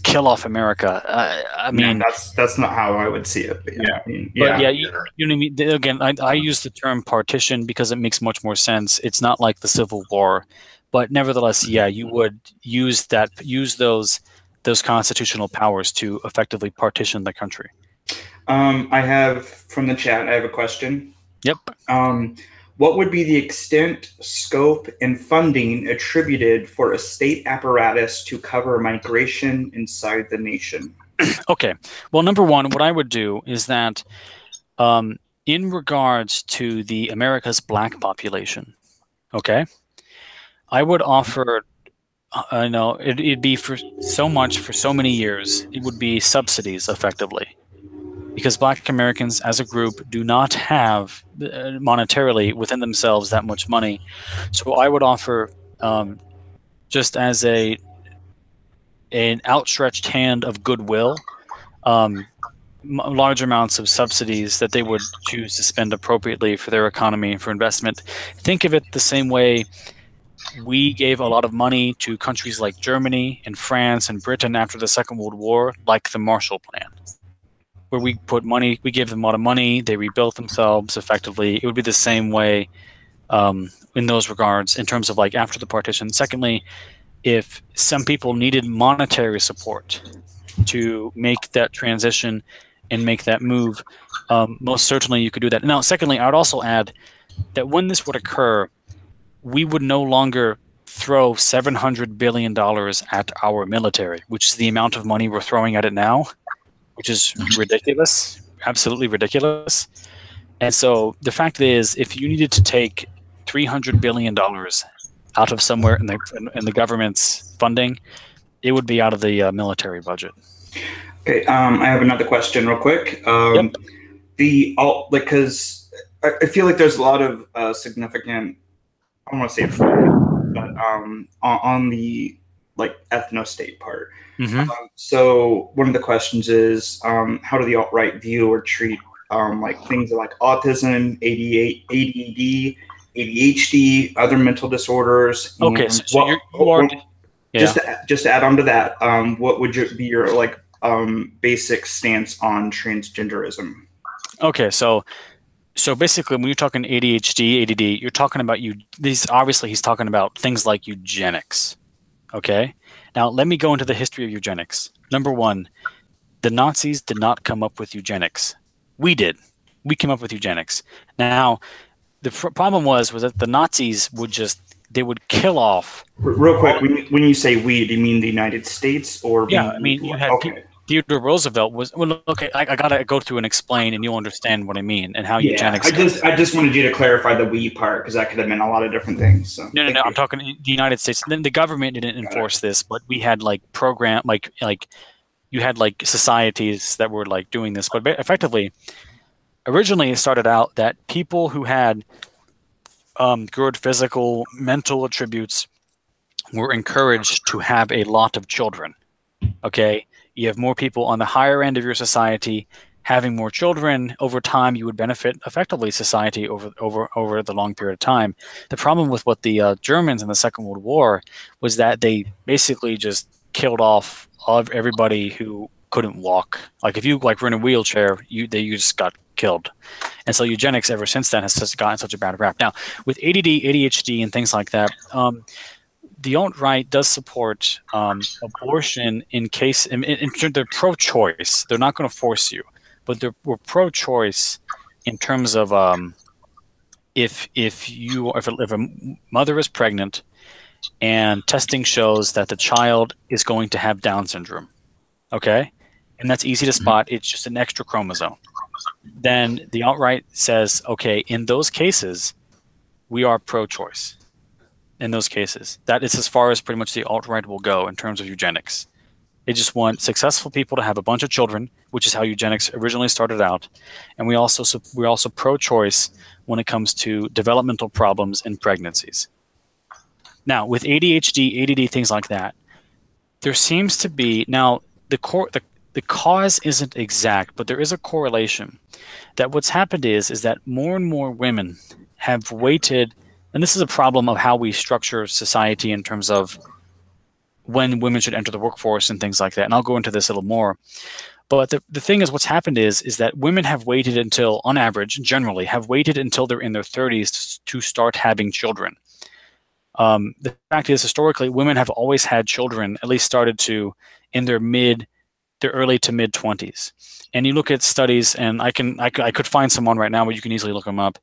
kill off America. I mean, that's not how I would see it. But you know what I mean? Again, I use the term partition because it makes much more sense. It's not like the Civil War, but nevertheless, you would use those constitutional powers to effectively partition the country. I have from the chat. I have a question. Yep. What would be the extent, scope, and funding attributed for a state apparatus to cover migration inside the nation? Okay. Well, number one, what I would do is that in regards to the America's black population, okay, I would offer, it'd be for so many years, it would be subsidies effectively. Because black Americans as a group do not have monetarily within themselves that much money. So I would offer just as an outstretched hand of goodwill, large amounts of subsidies that they would choose to spend appropriately for their economy and for investment. Think of it the same way we gave a lot of money to countries like Germany and France and Britain after the Second World War, like the Marshall Plan, where we gave them a lot of money, they rebuilt themselves effectively. It would be the same way in those regards in terms of like after the partition. Secondly, if some people needed monetary support to make that transition and make that move, most certainly you could do that. Now, secondly, I would also add that when this would occur, we would no longer throw $700 billion at our military, which is the amount of money we're throwing at it now, which is ridiculous, absolutely ridiculous. And so the fact is, if you needed to take $300 billion out of somewhere in the government's funding, it would be out of the military budget. Okay, I have another question real quick. Yep. Because I feel like there's a lot of significant, I don't want to say fraud, but on the ethno-state part. Mm-hmm. So one of the questions is, how do the alt-right view or treat things like autism, ADD, ADHD, other mental disorders? Okay, so you are just to add on to that, what would be your basic stance on transgenderism? Okay, so basically, when you're talking ADHD, ADD, you're talking about he's talking about things like eugenics. Okay, now let me go into the history of eugenics. Number one, the Nazis did not come up with eugenics. We did. We came up with eugenics. Now, the problem was that the Nazis would kill off. Real quick, when you say we, do you mean the United States or? Yeah, I mean you had Theodore Roosevelt was okay. I gotta go through and explain, and you'll understand what I mean and how eugenics. I just wanted you to clarify the we part because that could have meant a lot of different things. So no. I'm talking the United States. Then the government didn't enforce this, but we had program you had societies that were doing this, but effectively. Originally, it started out that people who had good physical, mental attributes were encouraged to have a lot of children. Okay, you have more people on the higher end of your society having more children. Over time, you would benefit effectively society over the long period of time. The problem with what the Germans in the Second World War was that they basically just killed off everybody who couldn't walk. If you were in a wheelchair, you just got killed. And so eugenics ever since then has just gotten such a bad rap. Now, with ADD, ADHD, and things like that, the alt-right does support abortion in they're pro-choice. They're not going to force you, but we're pro-choice in terms of if a mother is pregnant and testing shows that the child is going to have Down syndrome, okay, and that's easy to spot. It's just an extra chromosome. Then the alt-right says, okay, in those cases, we are pro-choice. In those cases, that is as far as pretty much the alt-right will go in terms of eugenics. They just want successful people to have a bunch of children, which is how eugenics originally started out, and we're also pro-choice when it comes to developmental problems in pregnancies. Now, with ADHD, ADD, things like that, there seems to be now the cause isn't exact, but there is a correlation that what's happened is that more and more women have waited, and this is a problem of how we structure society in terms of when women should enter the workforce and things like that. And I'll go into this a little more. But the thing is, what's happened is that women have waited until, on average, generally, have waited until they're in their 30s to start having children. The fact is, historically, women have always had children, at least started to, in their early to mid 20s. And you look at studies, and I could find someone right now, but you can easily look them up.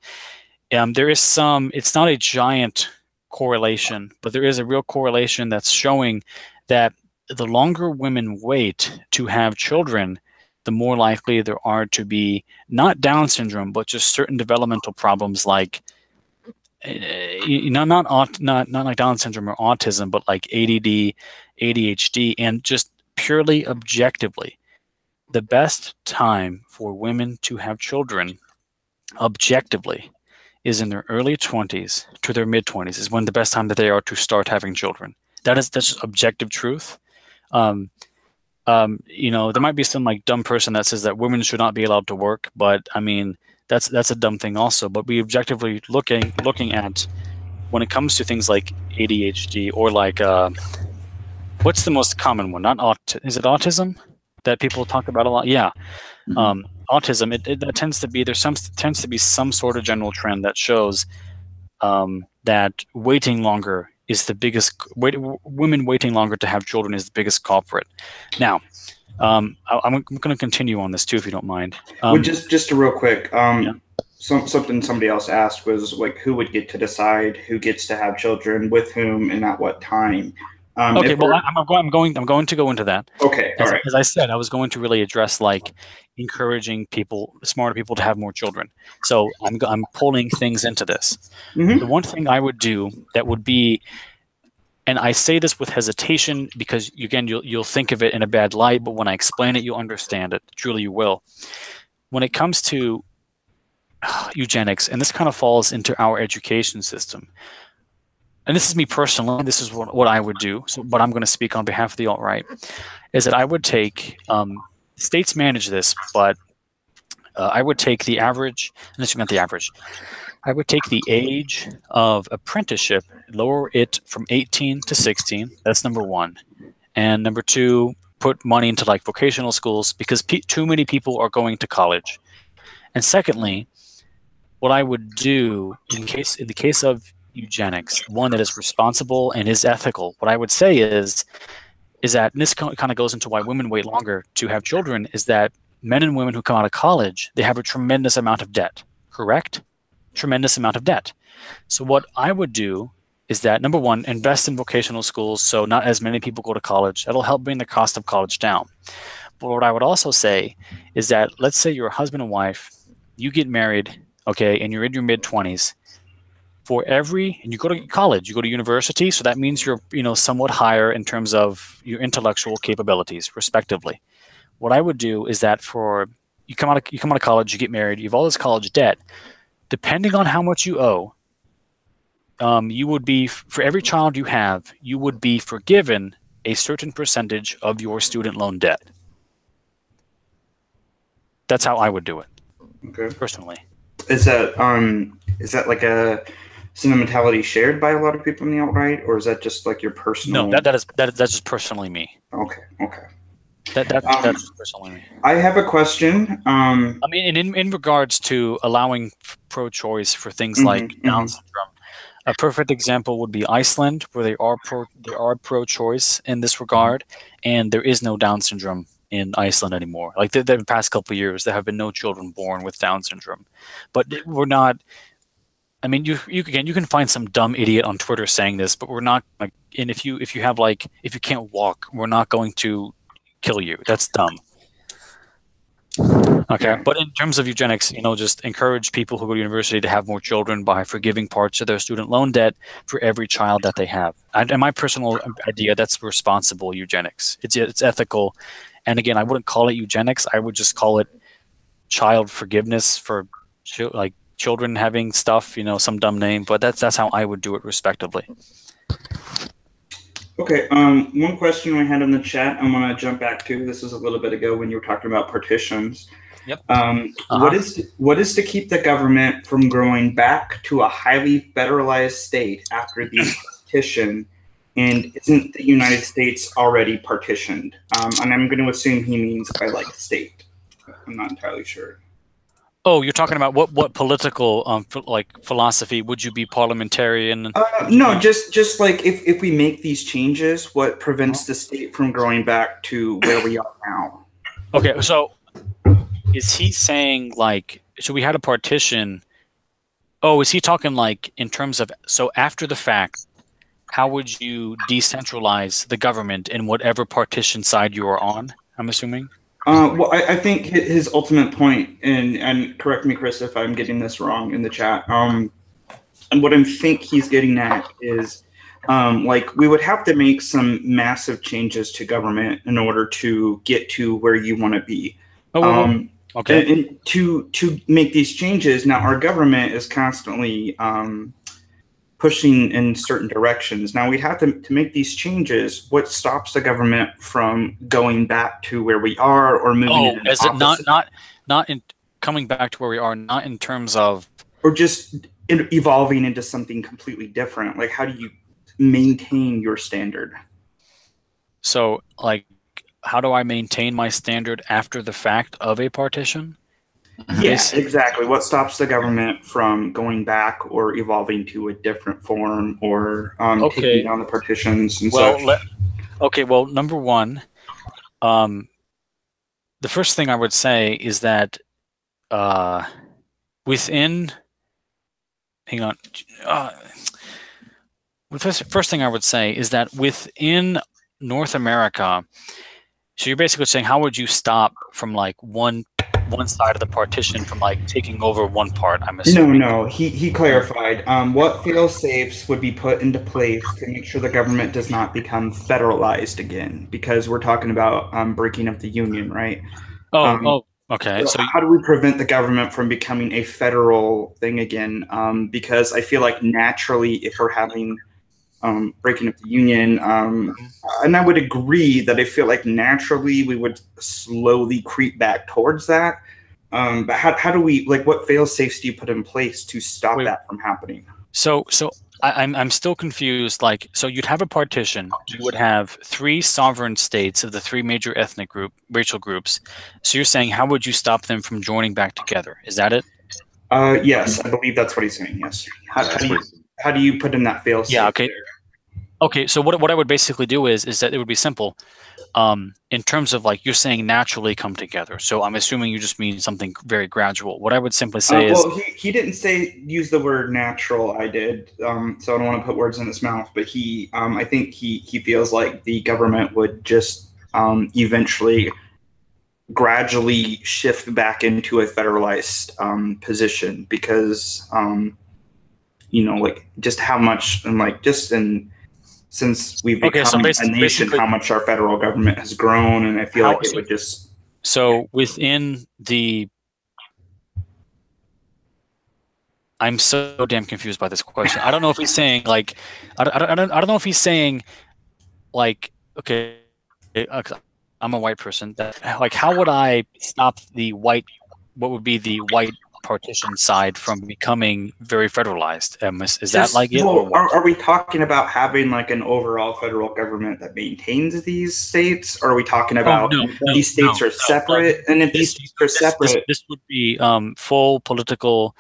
There is it's not a giant correlation, but there is a real correlation that's showing that the longer women wait to have children, the more likely there are to be not Down syndrome, but just certain developmental problems like not like Down syndrome or autism, but like ADD, ADHD, and just purely objectively, the best time for women to have children objectively is in their early 20s to their mid 20s is when the best time that they are to start having children. That's just objective truth. There might be some dumb person that says that women should not be allowed to work, but I mean that's a dumb thing also. But we objectively looking at when it comes to things like ADHD or what's the most common one? Is it autism that people talk about a lot? Yeah. Mm-hmm. Autism, that tends to be some sort of general trend that shows that waiting longer is the biggest. Women waiting longer to have children is the biggest culprit. Now, I'm going to continue on this too, if you don't mind. Just a real quick. something somebody else asked was like, who would get to decide who gets to have children with whom and at what time? Okay, well, I'm going to go into that. Okay, all right. As I said, I was going to really address like encouraging people, smarter people, to have more children. So I'm pulling things into this. Mm-hmm. The one thing I would do that would be, and I say this with hesitation because again, you'll think of it in a bad light, but when I explain it, you'll understand it. Truly, you will. When it comes to eugenics, and this kind of falls into our education system. And this is me personally, this is what I would do, but I'm going to speak on behalf of the alt-right, is that I would take, states manage this, but I would take the average, and this is not the average, I would take the age of apprenticeship, lower it from 18 to 16, that's number one. And number two, put money into like vocational schools because too many people are going to college. And secondly, what I would do in the case of eugenics, one that is responsible and is ethical, what I would say is that, and this kind of goes into why women wait longer to have children, is that men and women who come out of college, they have a tremendous amount of debt, correct? Tremendous amount of debt. So what I would do is that, number one, invest in vocational schools so not as many people go to college. That'll help bring the cost of college down. But what I would also say is that, let's say you're a husband and wife, you get married, okay, and you're in your mid-20s. And you go to college, you go to university, so that means you're, somewhat higher in terms of your intellectual capabilities, respectively. What I would do is that you come out of college, you get married, you have all this college debt. Depending on how much you owe, you would be, for every child you have, you would be forgiven a certain percentage of your student loan debt. That's how I would do it. Okay. Personally. Is that like a mentality shared by a lot of people in the alt-right, or is that just like your personal? No, that's just personally me. Okay. That's just personally me. I have a question. I mean, in regards to allowing pro-choice for things like Down syndrome, a perfect example would be Iceland, where they are pro-choice in this regard, and there is no Down syndrome in Iceland anymore. Like the past couple of years, there have been no children born with Down syndrome, but we're not. I mean, you can find some dumb idiot on Twitter saying this, but we're not like. And if you can't walk, we're not going to kill you. That's dumb. Okay, but in terms of eugenics, just encourage people who go to university to have more children by forgiving parts of their student loan debt for every child that they have. And my personal idea, that's responsible eugenics. It's ethical, and again, I wouldn't call it eugenics. I would just call it child forgiveness for like children having stuff, some dumb name. But that's how I would do it, respectively. Okay, one question we had in the chat I want to jump back to. This was a little bit ago when you were talking about partitions. Yep. What is to keep the government from growing back to a highly federalized state after the partition? And isn't the United States already partitioned? And I'm going to assume he means by like state. I'm not entirely sure. Oh, you're talking about what political philosophy? Would you be parliamentarian? No, just like if we make these changes, what prevents the state from growing back to where we are now? Okay, so is he saying like, so we had a partition? Oh, is he talking like in terms of, so after the fact, how would you decentralize the government in whatever partition side you are on? I'm assuming. Well, I think his ultimate point, and correct me, Chris, if I'm getting this wrong in the chat. And what I think he's getting at is, like, we would have to make some massive changes to government in order to get to where you want to be. Okay. And to make these changes, now our government is constantly pushing in certain directions. Now we have to make these changes. What stops the government from going back to where we are or moving? Is it not in coming back to where we are? Not in terms of, or just evolving into something completely different. Like, how do you maintain your standard? So, like, how do I maintain my standard after the fact of a partition? Yes, exactly. What stops the government from going back or evolving to a different form or taking down the partitions and such? Well, number one, the first thing I would say is that within, hang on. The first thing I would say is that within North America, so you're basically saying, how would you stop from like one side of the partition from like taking over one part? I'm assuming. No. He clarified. What fail-safes would be put into place to make sure the government does not become federalized again? Because we're talking about breaking up the union, right? Okay. So how do we prevent the government from becoming a federal thing again? Because I feel like naturally, if we're having breaking up the union, and I would agree that I feel like naturally we would slowly creep back towards that. But how do we, like, what fail-safes do you put in place to stop that from happening? So I'm still confused. Like, so you'd have a partition. You would have 3 sovereign states of the 3 major racial groups. So you're saying, how would you stop them from joining back together? Is that it? Yes, I believe that's what he's saying. Yes. How do you put in that fail-safe? Yeah. Okay. Okay. So what I would basically do is that it would be simple. In terms of, like, you're saying naturally come together. So I'm assuming you just mean something very gradual. What I would simply say is... Well, he didn't use the word natural. I did. So I don't want to put words in his mouth, but I think he feels like the government would just eventually gradually shift back into a federalized position because, like, just how much, and like just since we've become a nation, how much our federal government has grown, and I feel like it would just... So within the... I'm so damn confused by this question. I don't know if he's saying, like... I don't know if he's saying, like, okay, I'm a white person. Like, how would I stop the white... What would be the white partition side from becoming very federalized? Is that like it? Well, are we talking about having like an overall federal government that maintains these states, or are we talking about these states are separate? And if these states are separate, this would be full political,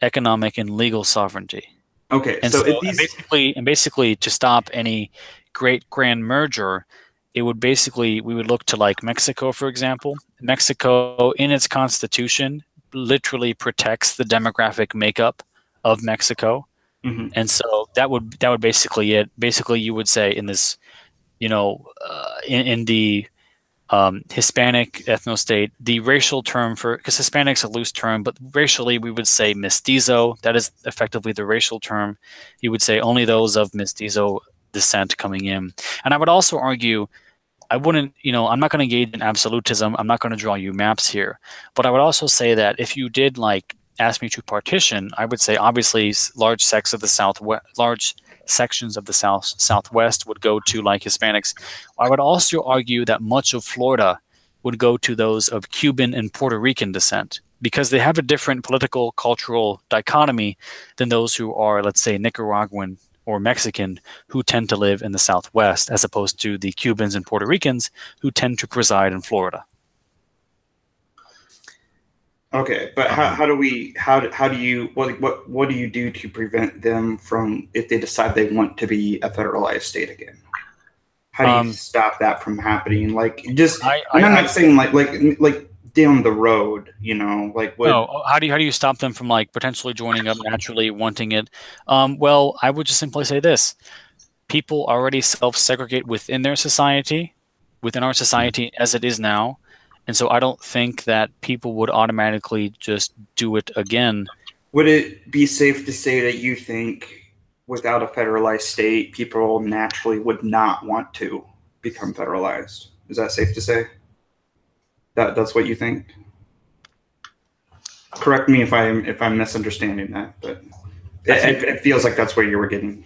economic, and legal sovereignty. Okay, and basically to stop any great grand merger, it would basically, we would look to like Mexico, for example. Mexico, in its constitution, literally protects the demographic makeup of Mexico, and so that would basically it. Basically, you would say in this, in the Hispanic ethno state, the racial term for, because Hispanic's a loose term, but racially we would say mestizo. That is effectively the racial term. You would say only those of mestizo descent coming in, and I would also argue. I wouldn't, I'm not going to engage in absolutism. I'm not going to draw you maps here. But I would also say that if you did, like, ask me to partition, I would say obviously large sections of the Southwest would go to, like, Hispanics. I would also argue that much of Florida would go to those of Cuban and Puerto Rican descent because they have a different political, cultural dichotomy than those who are, let's say, Nicaraguan or Mexican, who tend to live in the Southwest, as opposed to the Cubans and Puerto Ricans who tend to reside in Florida. Okay, but what do you do to prevent them from, if they decide they want to be a federalized state again? How do you stop that from happening? Like, I'm not saying like down the road, like what? No, how do you stop them from like potentially joining up naturally, wanting it? Well, I would just simply say this: people already self-segregate within our society as it is now, and so I don't think that people would automatically just do it again. Would it be safe to say that you think without a federalized state, people naturally would not want to become federalized? Is that safe to say? That's what you think? Correct me if I'm misunderstanding that, but it feels like that's where you were getting.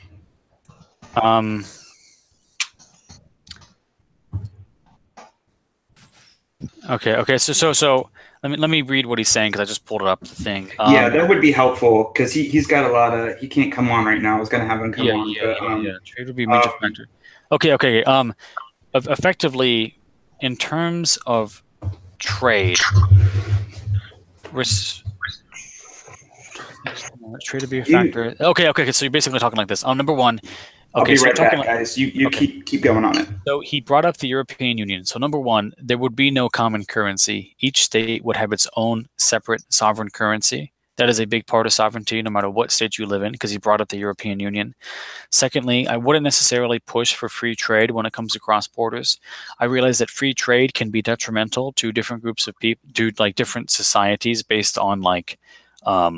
Okay. So let me read what he's saying because I just pulled it up the thing. Yeah, that would be helpful because he's got a lot of. He can't come on right now. I was gonna have him come on. Yeah. Trade would be a major factor. Okay. Effectively, in terms of trade, trade to be a factor. Okay. So you're basically talking like this. Number one. Okay, I'll be right back, guys. You keep going on it. So he brought up the European Union. So number one, there would be no common currency. Each state would have its own separate sovereign currency. That is a big part of sovereignty, no matter what state you live in, because you brought up the European Union. Secondly, I wouldn't necessarily push for free trade when it comes to cross borders. I realize that free trade can be detrimental to different groups of people, to like different societies, based on like how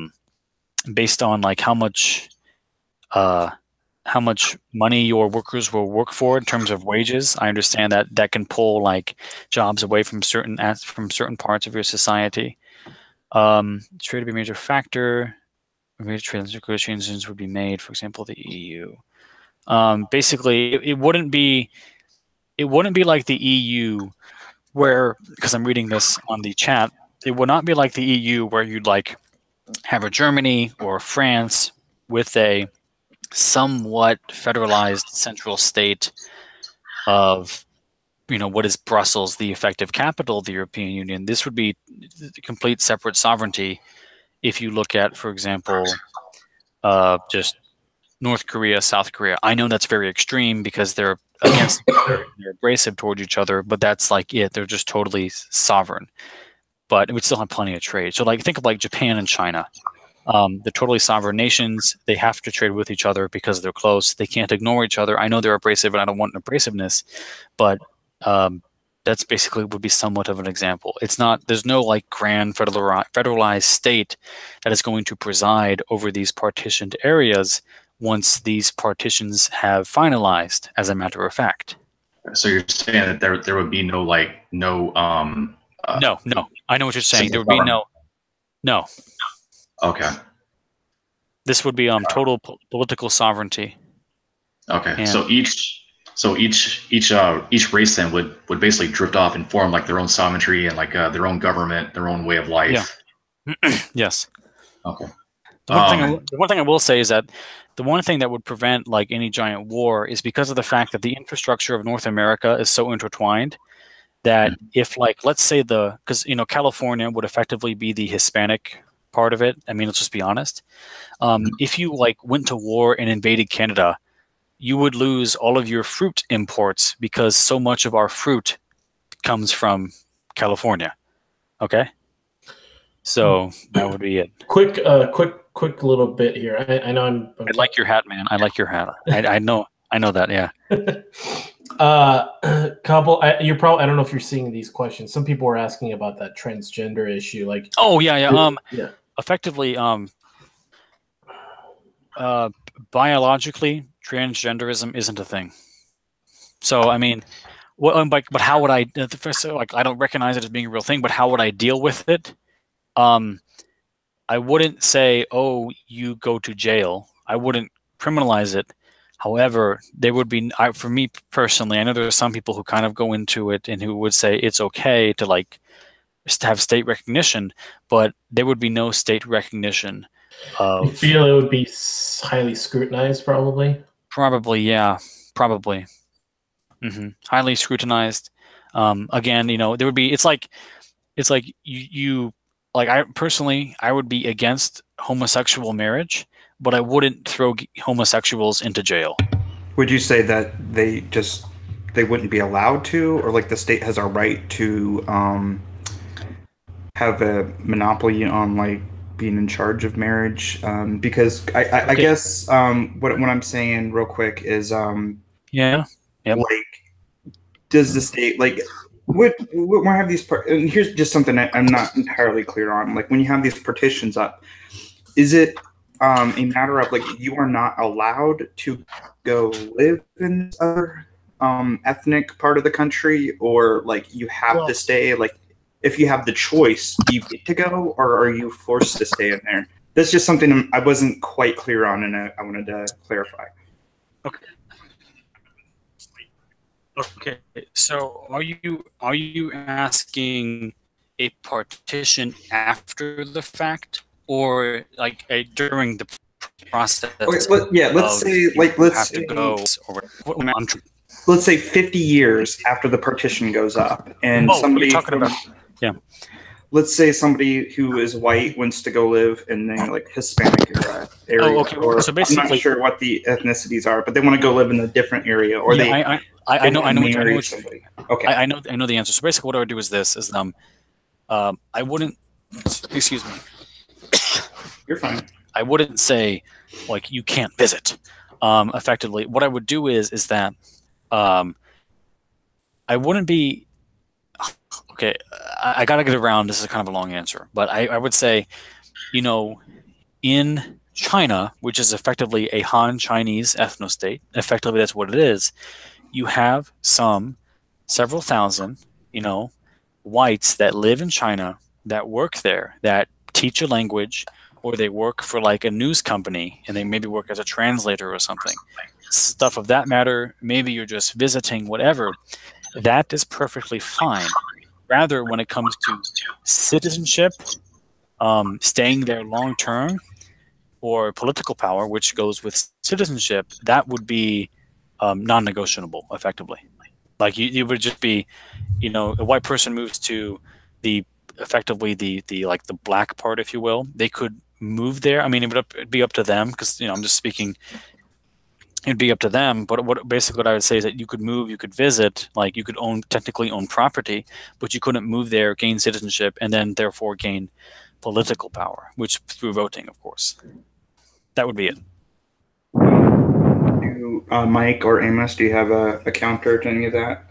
much money your workers will work for in terms of wages. I understand that that can pull like jobs away from certain parts of your society. Trade would be a major factor. Major trade negotiations would be made, for example, the EU. Basically, it wouldn't be like the EU, where, because I'm reading this on the chat, it would not be like the EU where you'd like have a Germany or France with a somewhat federalized central state of, what is Brussels, the effective capital of the European Union. This would be complete separate sovereignty. If you look at, for example, just North Korea, South Korea. I know that's very extreme because they're against each other, they're abrasive towards each other, but that's like it. They're just totally sovereign. But we still have plenty of trade. So like think of like Japan and China. They're totally sovereign nations. They have to trade with each other because they're close. They can't ignore each other. I know they're abrasive and I don't want abrasiveness, but that's basically would be somewhat of an example. It's not, there's no like grand federalized state that is going to preside over these partitioned areas once these partitions have finalized, as a matter of fact. So you're saying that there would be no no. I know what you're saying. There would be no. Okay. This would be total political sovereignty. Okay. And so each race then would basically drift off and form like their own sovereignty and like their own government, their own way of life. Yeah. Yes. Okay. The one thing I will say is that the one thing that would prevent like any giant war is because of the fact that the infrastructure of North America is so intertwined that if like, let's say because California would effectively be the Hispanic part of it. I mean, let's just be honest. If you like went to war and invaded Canada, you would lose all of your fruit imports because so much of our fruit comes from California. Okay. So that would be it. Quick little bit here. I know I like your hat, man. I like your hat. I know that. Yeah. Couple. You're probably. I don't know if you're seeing these questions. Some people are asking about that transgender issue. Like. Oh yeah. Yeah. Effectively, biologically, transgenderism isn't a thing. So I mean, but how would I? Like, I don't recognize it as being a real thing. But how would I deal with it? I wouldn't say, "Oh, you go to jail." I wouldn't criminalize it. However, there would be, for me personally, I know there are some people who kind of go into it and who would say it's okay to like just have state recognition, but there would be no state recognition of. You feel it would be highly scrutinized, probably? Probably, yeah. Probably. Highly scrutinized. Again, there would be, it's like you I personally, I would be against homosexual marriage, but I wouldn't throw homosexuals into jail. Would you say that they wouldn't be allowed to, or like the state has a right to have a monopoly on like being in charge of marriage? Because I guess what I'm saying real quick is yeah. Yep. Like, does the state like when we have these and here's just something I'm not entirely clear on. Like when you have these partitions up, is it a matter of like you are not allowed to go live in this other ethnic part of the country, or like you have to stay? Like if you have the choice, do you get to go, or are you forced to stay in there? That's just something I wasn't quite clear on, and I wanted to clarify. Okay. Okay, so are you asking a partition after the fact, or like during the process? Okay, let's say 50 years after the partition goes up, and somebody let's say somebody who is white wants to go live in the like Hispanic area. Or so basically, I'm not sure what the ethnicities are, but they want to go live in a different area, or I know somebody. Okay, I know the answer. So basically, what I would do is this: I wouldn't. Excuse me. You're fine. I wouldn't say like you can't visit. Effectively, what I would do is that I wouldn't be okay. I gotta get around. This is kind of a long answer, but I would say, you know, in China, which is effectively a Han Chinese ethno-state, effectively that's what it is. You have several thousand, you know, whites that live in China that work there, that teach a language, or they work for like a news company and they maybe work as a translator or something. Stuff of that matter. Maybe you're just visiting, whatever. That is perfectly fine. Rather, when it comes to citizenship, staying there long term, or political power, which goes with citizenship, that would be non-negotiable, effectively. Like you would just be, you know, a white person moves to effectively the like the black part, if you will. They could move there. I mean, it'd be up to them, because, you know, I'm just speaking. It'd be up to them. But what I would say is that you could move, you could visit, like you could technically own property, but you couldn't move there, gain citizenship, and then therefore gain political power, which through voting, of course. That would be it. Mike or Amos, do you have a counter to any of that?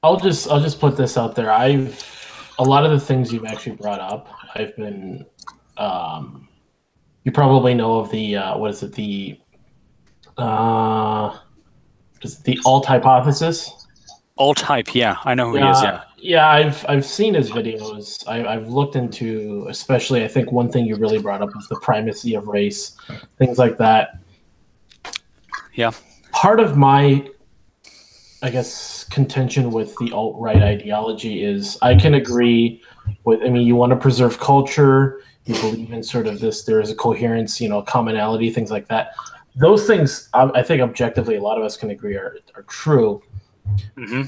I'll just put this out there. A lot of the things you've actually brought up, I've been you probably know of the alt hypothesis. Alt-hype, yeah, I know who he is. Yeah, I've seen his videos. I've looked into, especially, I think one thing you really brought up was the primacy of race, things like that. Yeah. Part of my, I guess, contention with the alt-right ideology is I can agree with, I mean, you want to preserve culture, you believe in sort of this, there is a coherence, you know, commonality, things like that. Those things, I think objectively, a lot of us can agree are true. Mm-hmm.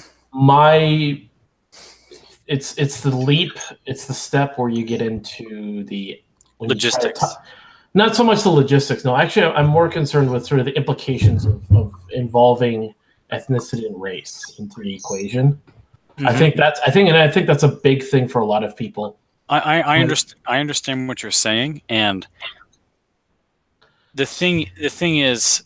It's the leap, it's the step where you get into the logistics. Not so much the logistics. No, actually, I'm more concerned with sort of the implications of involving ethnicity and race into the equation. Mm-hmm. I think that's a big thing for a lot of people. I understand what you're saying, and the thing is,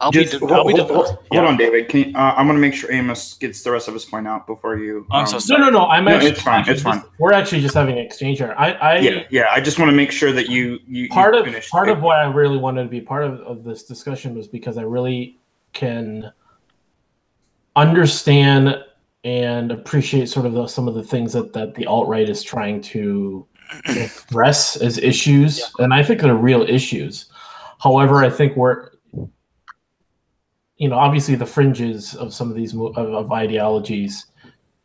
hold on, David. I want to make sure Amos gets the rest of his point out before you. I'm so sorry. No. It's fine. It's fine. We're actually just having an exchange here. I just want to make sure that you part of why I really wanted to be part of this discussion was because I really can understand and appreciate sort of some of the things that the alt-right is trying to address as issues, and I think they're real issues. However, I think we're, you know, obviously the fringes of some of these of ideologies,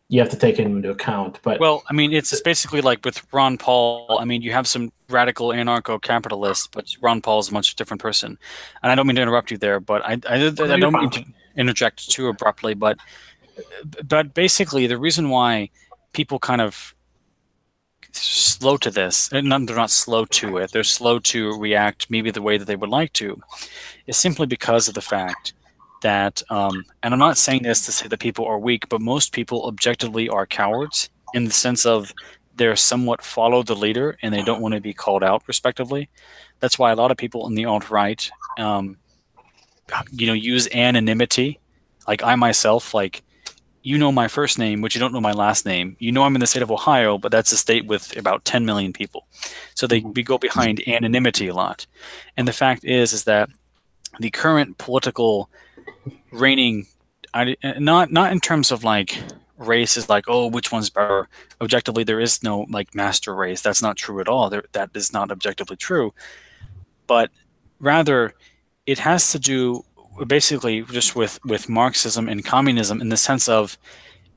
you have to take into account. But well, I mean, it's basically like with Ron Paul. I mean, you have some radical anarcho-capitalists, but Ron Paul is a much different person. And I don't mean to interrupt you there, but I don't mean to interject too abruptly. But basically, the reason why people kind of slow to this, and they're not slow to it, they're slow to react maybe the way that they would like to, is simply because of the fact that, and I'm not saying this to say that people are weak, but most people objectively are cowards in the sense of they're somewhat follow the leader and they don't want to be called out, respectively. That's why a lot of people in the alt-right, use anonymity. Like I myself, like, you know my first name, but you don't know my last name. You know I'm in the state of Ohio, but that's a state with about 10 million people. So we go behind anonymity a lot. And the fact is that the current political reigning, not in terms of like race is like, oh, which one's better. Objectively, there is no like master race. That's not true at all. That is not objectively true. But rather, it has to do basically just with Marxism and communism, in the sense of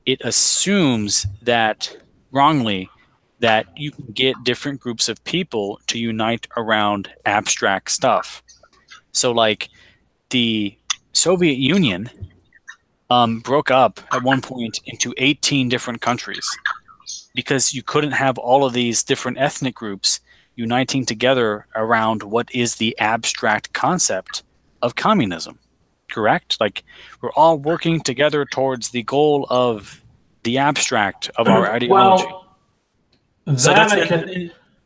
it assumes that, wrongly, that you can get different groups of people to unite around abstract stuff. So like the Soviet Union broke up at one point into 18 different countries because you couldn't have all of these different ethnic groups uniting together around what is the abstract concept of communism. Correct? Like, we're all working together towards the goal of the abstract of our ideology. Well,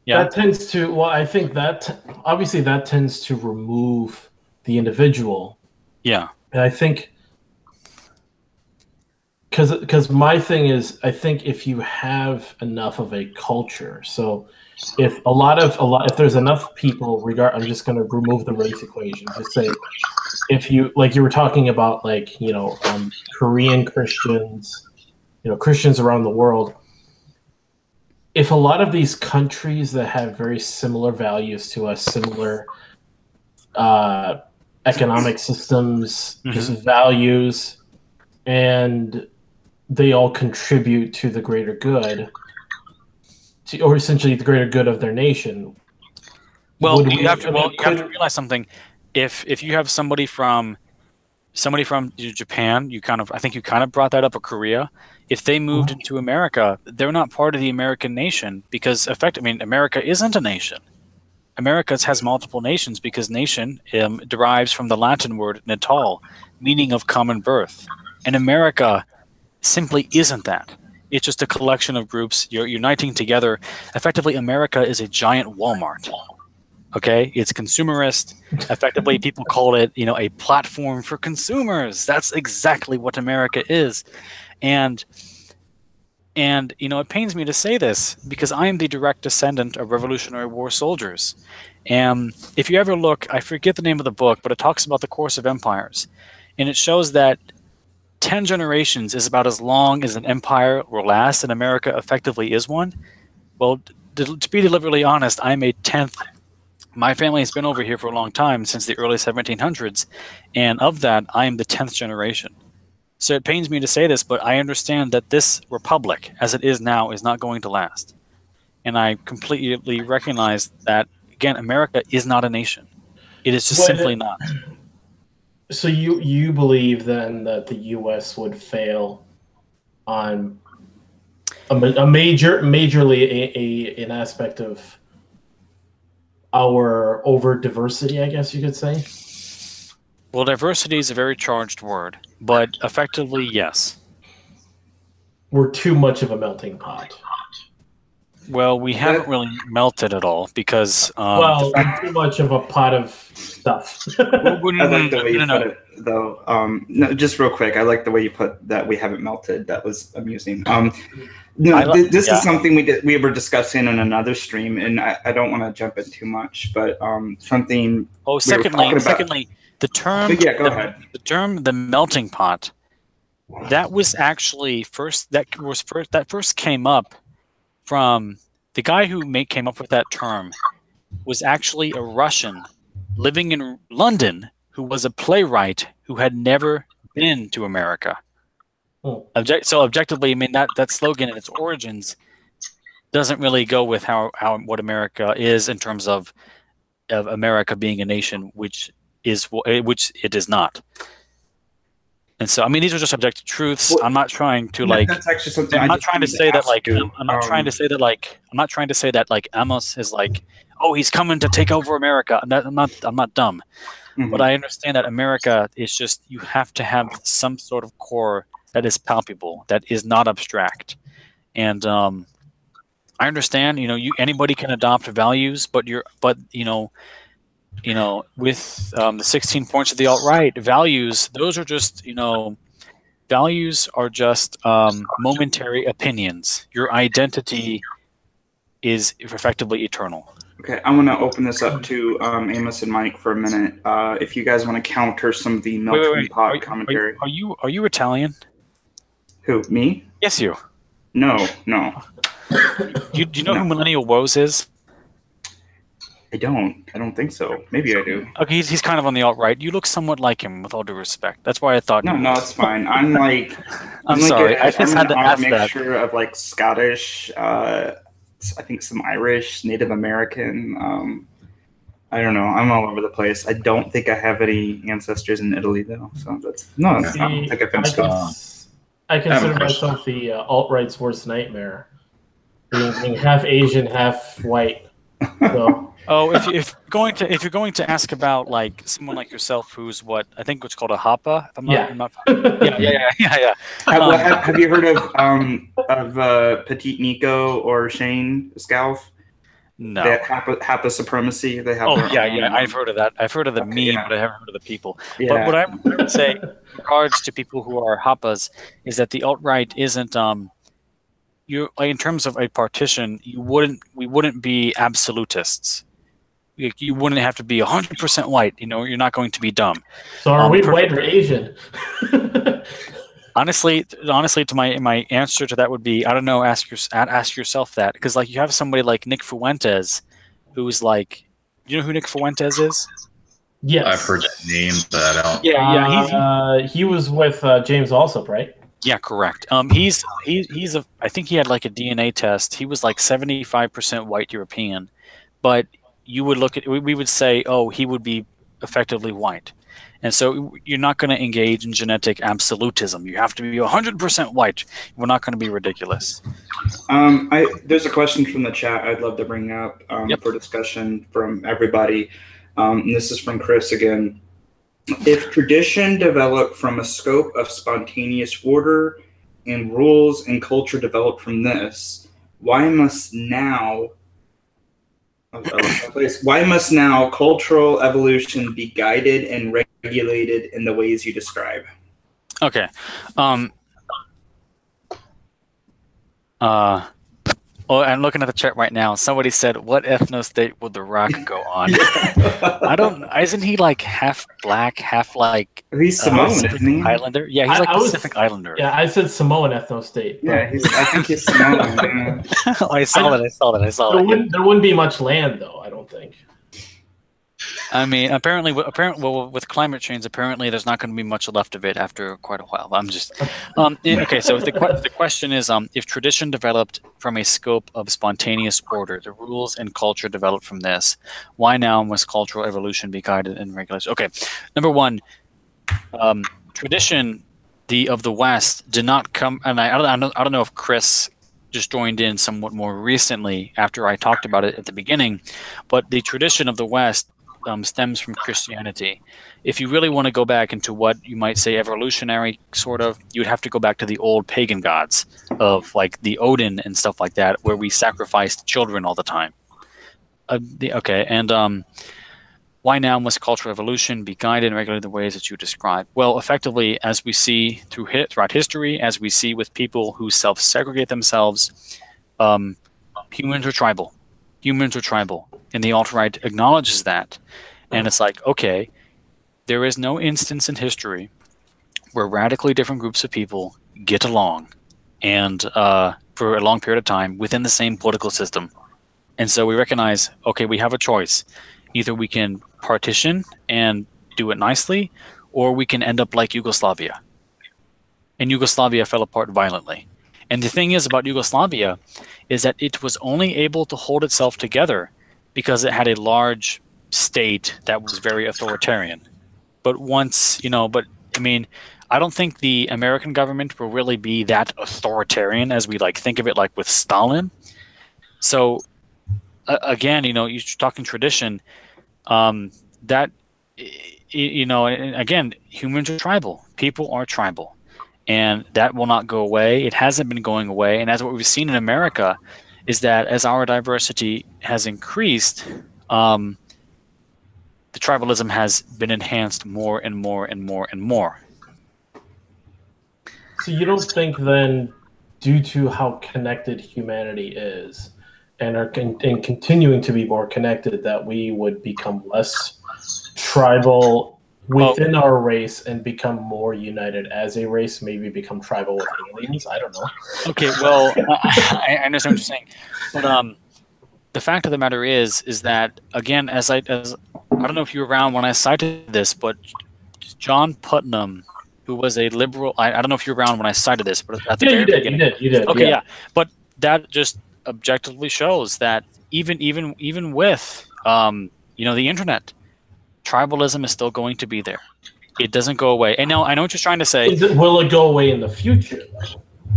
Yeah. That tends to, well, I think that obviously that tends to remove the individual. Yeah. And I think because my thing is, I think if you have enough of a culture, so if if there's enough people, I'm just going to remove the race equation. Just say if you like you were talking about like Korean Christians, Christians around the world. If a lot of these countries that have very similar values to us, similar economic systems, just values, and they all contribute to the greater good, or essentially the greater good of their nation. Well, you have to realize something. If you have somebody from Japan, I think you kind of brought that up, or Korea. If they moved into America, they're not part of the American nation because America isn't a nation. America has multiple nations because nation derives from the Latin word natal, meaning of common birth. And America simply isn't that. It's just a collection of groups you're uniting together. Effectively, America is a giant Walmart. Okay, it's consumerist. Effectively, people call it, a platform for consumers. That's exactly what America is, and it pains me to say this because I am the direct descendant of Revolutionary War soldiers. And if you ever look, I forget the name of the book, but it talks about the course of empires, and it shows that 10 generations is about as long as an empire will last, and America effectively is one. Well, to be deliberately honest, I'm a 10th. My family has been over here for a long time, since the early 1700s, and of that, I am the 10th generation. So it pains me to say this, but I understand that this republic, as it is now, is not going to last. And I completely recognize that, again, America is not a nation. It is just simply not. So you believe then that the U.S. would fail on majorly an aspect of our over diversity, I guess you could say? Well, diversity is a very charged word, but effectively, yes. We're too much of a melting pot. Well, we haven't really melted at all because too much of a pot of stuff. I like the way you put it, though. No, just real quick, I like the way you put that we haven't melted. That was amusing. This is something we were discussing in another stream, and I don't want to jump in too much, but something. Oh, secondly, the term. But yeah, go ahead. The term "the melting pot." That was actually first came up from the guy who came up with that term. Was actually a Russian living in London who was a playwright who had never been to America. So objectively, I mean that slogan and its origins doesn't really go with what America is in terms of America being a nation, which it is not. And so, I mean, these are just objective truths. Well, I'm not trying to That's actually something. I'm not trying to say that like Amos is like, oh, he's coming to take over America. I'm not dumb, but I understand that America is just, you have to have some sort of core that is palpable, that is not abstract, and I understand. Anybody can adopt values, but with the 16 points of the alt-right, values, those are just, values are just momentary opinions. Your identity is effectively eternal. Okay, I'm going to open this up to Amos and Mike for a minute. If you guys want to counter some of the melting pot commentary. Are you Italian? Who, me? Yes, you. No. Do you know who Millennial Woes is? I don't think so. Maybe I do. Okay, he's kind of on the alt-right. You look somewhat like him, with all due respect. That's why I thought. No, it's fine. I'm sorry. I just had to ask that. I'm a mixture of like Scottish, I think some Irish, Native American. I don't know. I'm all over the place. I don't think I have any ancestors in Italy though. So that's I don't take offense to that. I consider myself the alt-right's worst nightmare. Being half Asian, half white. So. Oh, if you're going to ask about like someone like yourself who's I think what's called a hapa. Yeah. Have you heard of Petite Nico or Shane Scalf? No. They have Hapa supremacy. They have. Oh their yeah, own, I've heard of that. I've heard of the Okay, meme, yeah. but I haven't heard of the people. Yeah. But what I would say in regards to people who are Hapas is that the alt-right isn't you like, in terms of a partition, we wouldn't be absolutists. You wouldn't have to be 100% white. You're not going to be dumb. So are we white or Asian? Honestly, to my answer to that would be, I don't know. Ask yourself that, because like you have somebody like Nick Fuentes, who's like, you know who Nick Fuentes is? Yes, I've heard that name, but I don't. Yeah. He was with James Alsop, right? Yeah, correct. He's I think he had like a DNA test. He was like 75% white European, but you would look at, we would say, oh, he would be effectively white. And so you're not going to engage in genetic absolutism. You have to be 100% white. We're not going to be ridiculous. There's a question from the chat I'd love to bring up for discussion from everybody. And this is from Chris again. If tradition developed from a scope of spontaneous order and rules and culture developed from this, why must now cultural evolution be guided and regulated in the ways you describe? Okay. I'm looking at the chat right now. Somebody said, "What ethno-state would The Rock go on?" I don't. Isn't he like half black, half like he's Samoan, Pacific isn't he? Islander? Yeah, he's like Pacific Islander. Yeah, I said Samoan ethno-state. Yeah, I think he's Samoan. I saw that. There wouldn't be much land, though. I don't think. I mean, apparently, with climate change, apparently there's not going to be much left of it after quite a while. I'm just okay. So the question is, if tradition developed from a scope of spontaneous order, the rules and culture developed from this, why now must cultural evolution be guided and regulated? Okay, number one, tradition of the West did not come, and I don't know if Chris just joined in somewhat more recently after I talked about it at the beginning, but the tradition of the West stems from Christianity. If you really want to go back into what you might say evolutionary, sort of, you would have to go back to the old pagan gods of like the Odin and stuff like that, where we sacrificed children all the time. Why now must cultural evolution be guided and regulated in the ways that you describe? Well, effectively, as we see throughout history, as we see with people who self-segregate themselves, humans are tribal. Humans are tribal. And the alt-right acknowledges that. And it's like, okay, there is no instance in history where radically different groups of people get along and for a long period of time within the same political system. And so we recognize, okay, we have a choice. Either we can partition and do it nicely, or we can end up like Yugoslavia. And Yugoslavia fell apart violently. And the thing is about Yugoslavia is that it was only able to hold itself together because it had a large state that was very authoritarian. But I mean, I don't think the American government will really be that authoritarian as we like think of it, like with Stalin. So again, you're talking tradition. Again, humans are tribal. People are tribal. And that will not go away. It hasn't been going away. And as what we've seen in America is that as our diversity has increased, the tribalism has been enhanced more and more and more and more. So you don't think then, due to how connected humanity is and continuing to be more connected, that we would become less tribal within our race and become more united as a race, maybe become tribal with aliens? I don't know. Okay, well, I understand what you're saying, but the fact of the matter is that, again, I don't know if you were around when I cited this, but John Putnam, who was a liberal, I don't know if you were around when I cited this, but at the very beginning, you did. Okay, yeah, but that just objectively shows that even with the internet, tribalism is still going to be there. It doesn't go away. And now I know what you're trying to say. Will it go away in the future?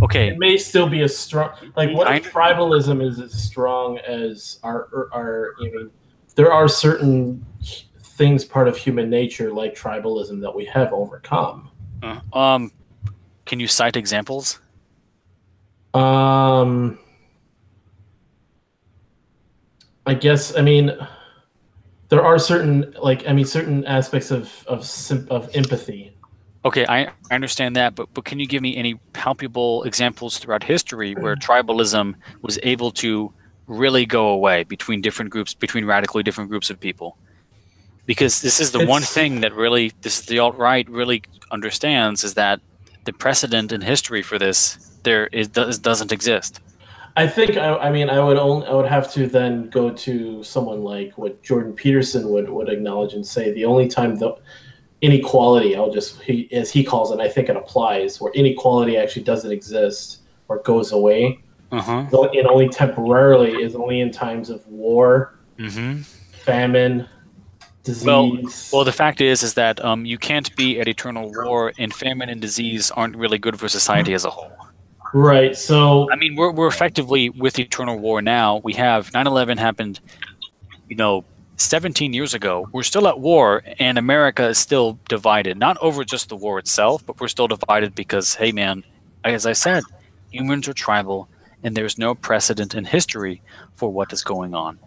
Okay. It may still be as strong. Like, what if tribalism is as strong as our there are certain things part of human nature like tribalism that we have overcome. Can you cite examples? I guess, I mean, there are certain, certain aspects of empathy. Okay, I understand that, but can you give me any palpable examples throughout history where tribalism was able to really go away between different groups, between radically different groups of people? Because this is the one thing that really, the alt-right really understands, is that the precedent in history for this doesn't exist. I think I would have to then go to someone like what Jordan Peterson would acknowledge and say the only time the inequality, as he calls it, I think it applies, where inequality actually doesn't exist or goes away, and only temporarily, is only in times of war, famine, disease. Well, the fact is that you can't be at eternal war, and famine and disease aren't really good for society as a whole. Right. So I mean, we're effectively with eternal war now. We have 9/11 happened, 17 years ago. We're still at war, and America is still divided. Not over just the war itself, but we're still divided because, hey, man, as I said, humans are tribal, and there's no precedent in history for what is going on.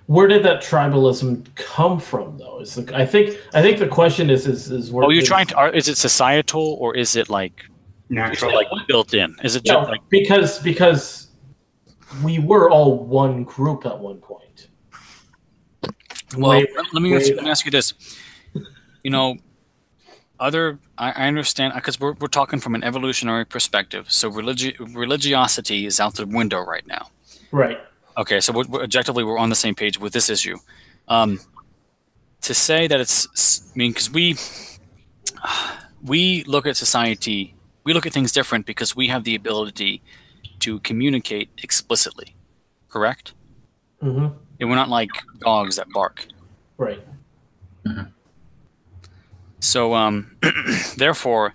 Where did that tribalism come from, though? I think the question is where. Oh, you're trying to? Is it societal, or is it like natural, like built in? Is it just like because we were all one group at one point? Well, let me ask you this. I understand, because we're talking from an evolutionary perspective. So religiosity is out the window right now. Right. Okay, so objectively we're on the same page with this issue. To say that because we look at society, we look at things different because we have the ability to communicate explicitly, correct? Mm-hmm. And we're not like dogs that bark. Right. Mm-hmm. So, therefore,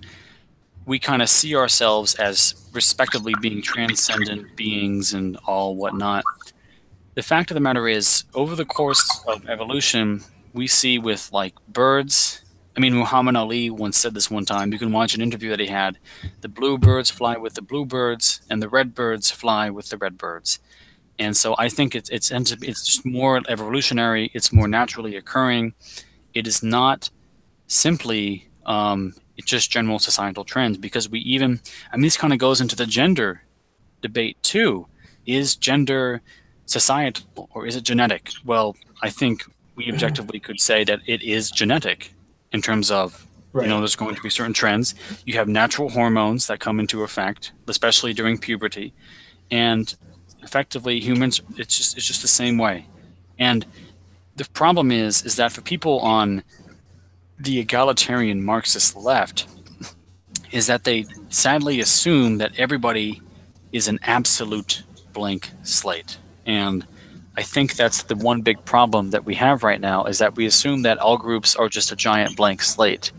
we kind of see ourselves as respectively being transcendent beings and all whatnot. The fact of the matter is, over the course of evolution, we see with like birds. I mean, Muhammad Ali once said this one time. You can watch an interview that he had. The blue birds fly with the blue birds, and the red birds fly with the red birds. And so I think it's just more evolutionary. It's more naturally occurring. It is not simply it's just general societal trends, because this kind of goes into the gender debate too. Is gender societal or is it genetic? Well, I think we objectively could say that it is genetic in terms of, there's going to be certain trends. You have natural hormones that come into effect, especially during puberty. And effectively humans, it's just the same way. And the problem is that for people on the egalitarian Marxist left, is that they sadly assume that everybody is an absolute blank slate. And I think that's the one big problem that we have right now, is that we assume that all groups are just a giant blank slate.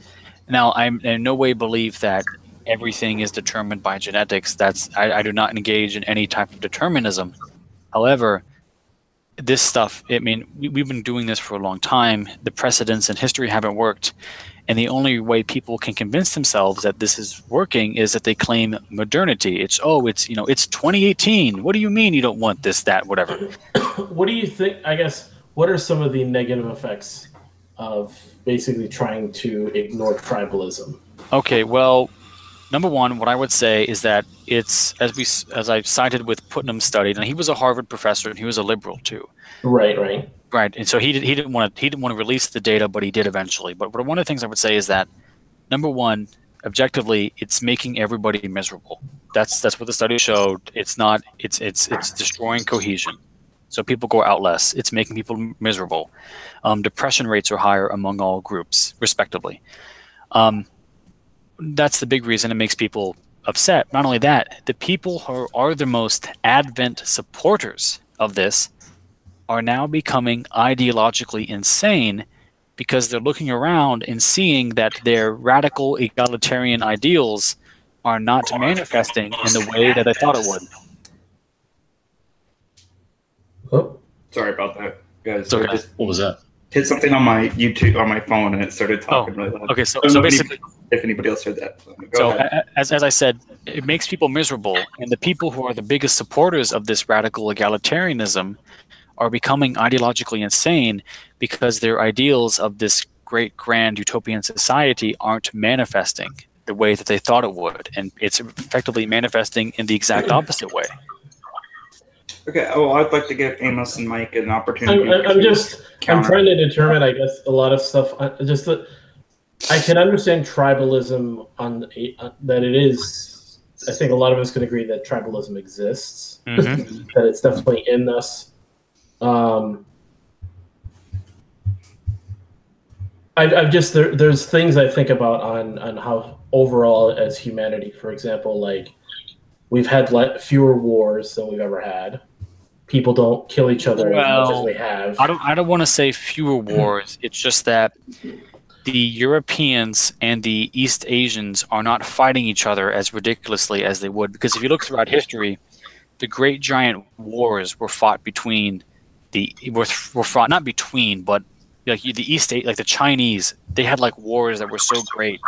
Now, I in no way believe that everything is determined by genetics. I do not engage in any type of determinism. However, this stuff, we've been doing this for a long time. The precedents in history haven't worked. And the only way people can convince themselves that this is working is that they claim modernity. It's 2018. What do you mean you don't want this, that, whatever? What do you think, I guess, what are some of the negative effects of basically trying to ignore tribalism? Okay, well, number one, what I would say is that it's, as I cited with Putnam's study, and he was a Harvard professor and he was a liberal too. Right. And so he didn't want to release the data, but he did eventually. But one of the things I would say is that, number one, objectively, it's making everybody miserable. That's what the study showed. It's destroying cohesion. So people go out less. It's making people miserable. Depression rates are higher among all groups, respectively. That's the big reason it makes people upset. Not only that, the people who are the most advent supporters of this are now becoming ideologically insane, because they're looking around and seeing that their radical egalitarian ideals are not manifesting in the way that I thought it would. Oh, sorry about that, guys. Okay. What was that? Hit something on my YouTube on my phone and it started talking really loud. Okay, so basically, if anybody else heard that, go ahead. As I said, it makes people miserable, and the people who are the biggest supporters of this radical egalitarianism are becoming ideologically insane because their ideals of this great grand utopian society aren't manifesting the way that they thought it would, and it's effectively manifesting in the exact opposite way. Okay, well, I'd like to give Amos and Mike an opportunity. I'm trying to determine, I guess, a lot of stuff. Just that I can understand tribalism that it is. I think a lot of us can agree that tribalism exists. Mm-hmm. That it's definitely in us. I've just there's things I think about on how overall as humanity, for example, like we've had fewer wars than we've ever had. People don't kill each other as much as we have. I don't want to say fewer wars. It's just that the Europeans and the East Asians are not fighting each other as ridiculously as they would. Because if you look throughout history, the great giant wars were fought between not between, but like the Chinese, they had like wars that were so great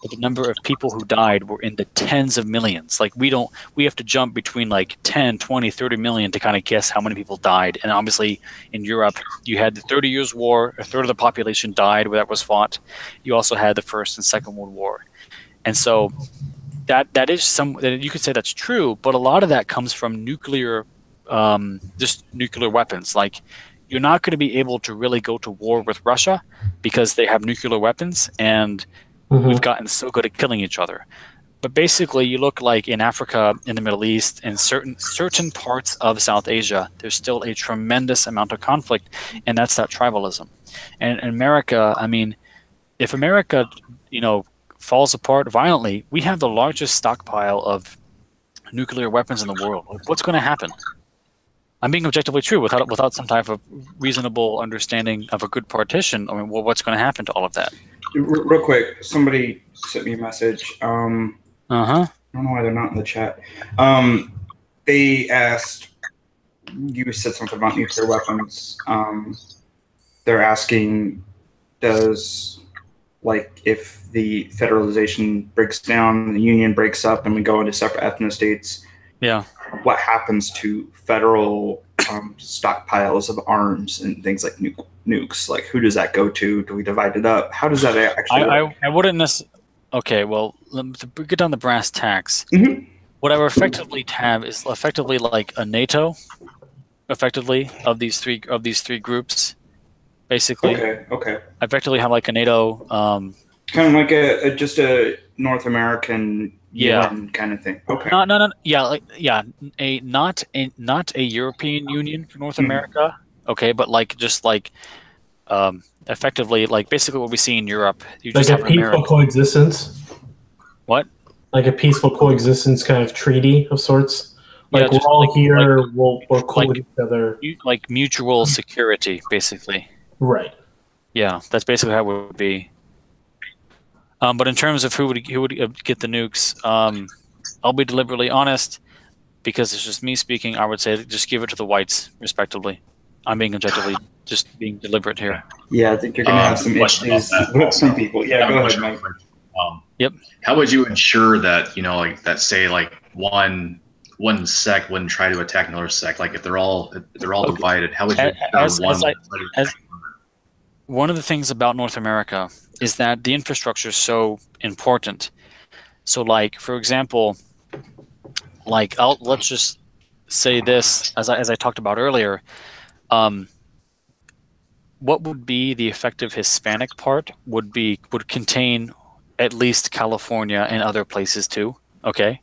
that the number of people who died were in the tens of millions. Like we have to jump between like 10, 20, 30 million to kind of guess how many people died. And obviously in Europe, you had the 30 Years' War, a third of the population died where that was fought. You also had the First and Second World War. And so that is you could say that's true, but a lot of that comes from nuclear weapons. Like, you're not going to be able to really go to war with Russia because they have nuclear weapons, and we've gotten so good at killing each other. But basically, you look like in Africa, in the Middle East, and certain parts of South Asia, there's still a tremendous amount of conflict, and that's that tribalism. And in America, I mean, if America, falls apart violently, we have the largest stockpile of nuclear weapons in the world. Like, what's going to happen? I'm being objectively true without some type of reasonable understanding of a good partition. I mean, what's going to happen to all of that? Real quick, somebody sent me a message. I don't know why they're not in the chat. They asked, you said something about nuclear weapons. They're asking, if the federalization breaks down, the union breaks up, and we go into separate ethno-states, what happens to federal stockpiles of arms and things like nukes? Like, who does that go to? Do we divide it up? How does that actually work? I wouldn't necessarily. Okay, well, to get down the brass tacks, what I would effectively have is effectively like a NATO, effectively of these three groups, basically. Okay. I effectively have like a NATO. Kind of like just a North American UN kind of thing. Okay. No. Not a European Union for North America. Okay, but effectively, like basically what we see in Europe. You like just a have peaceful coexistence. What? Like a peaceful coexistence kind of treaty of sorts. Like, we're all here. We're cool with each other. Like mutual security, basically. Right. Yeah, that's basically how it would be. But in terms of who would get the nukes, I'll be deliberately honest, because it's just me speaking. I would say just give it to the whites, respectively. I'm being objectively just being deliberate here. Yeah, I think you're going to have some issues with some people. Yeah, go ahead, Mike. Yep. How would you ensure that one sect wouldn't try to attack another sect? Like if they're all divided, how would you one of the things about North America is that the infrastructure is so important. So, like, for example, let's just say this, as I talked about earlier, what would be the effective Hispanic part would contain at least California and other places too, okay?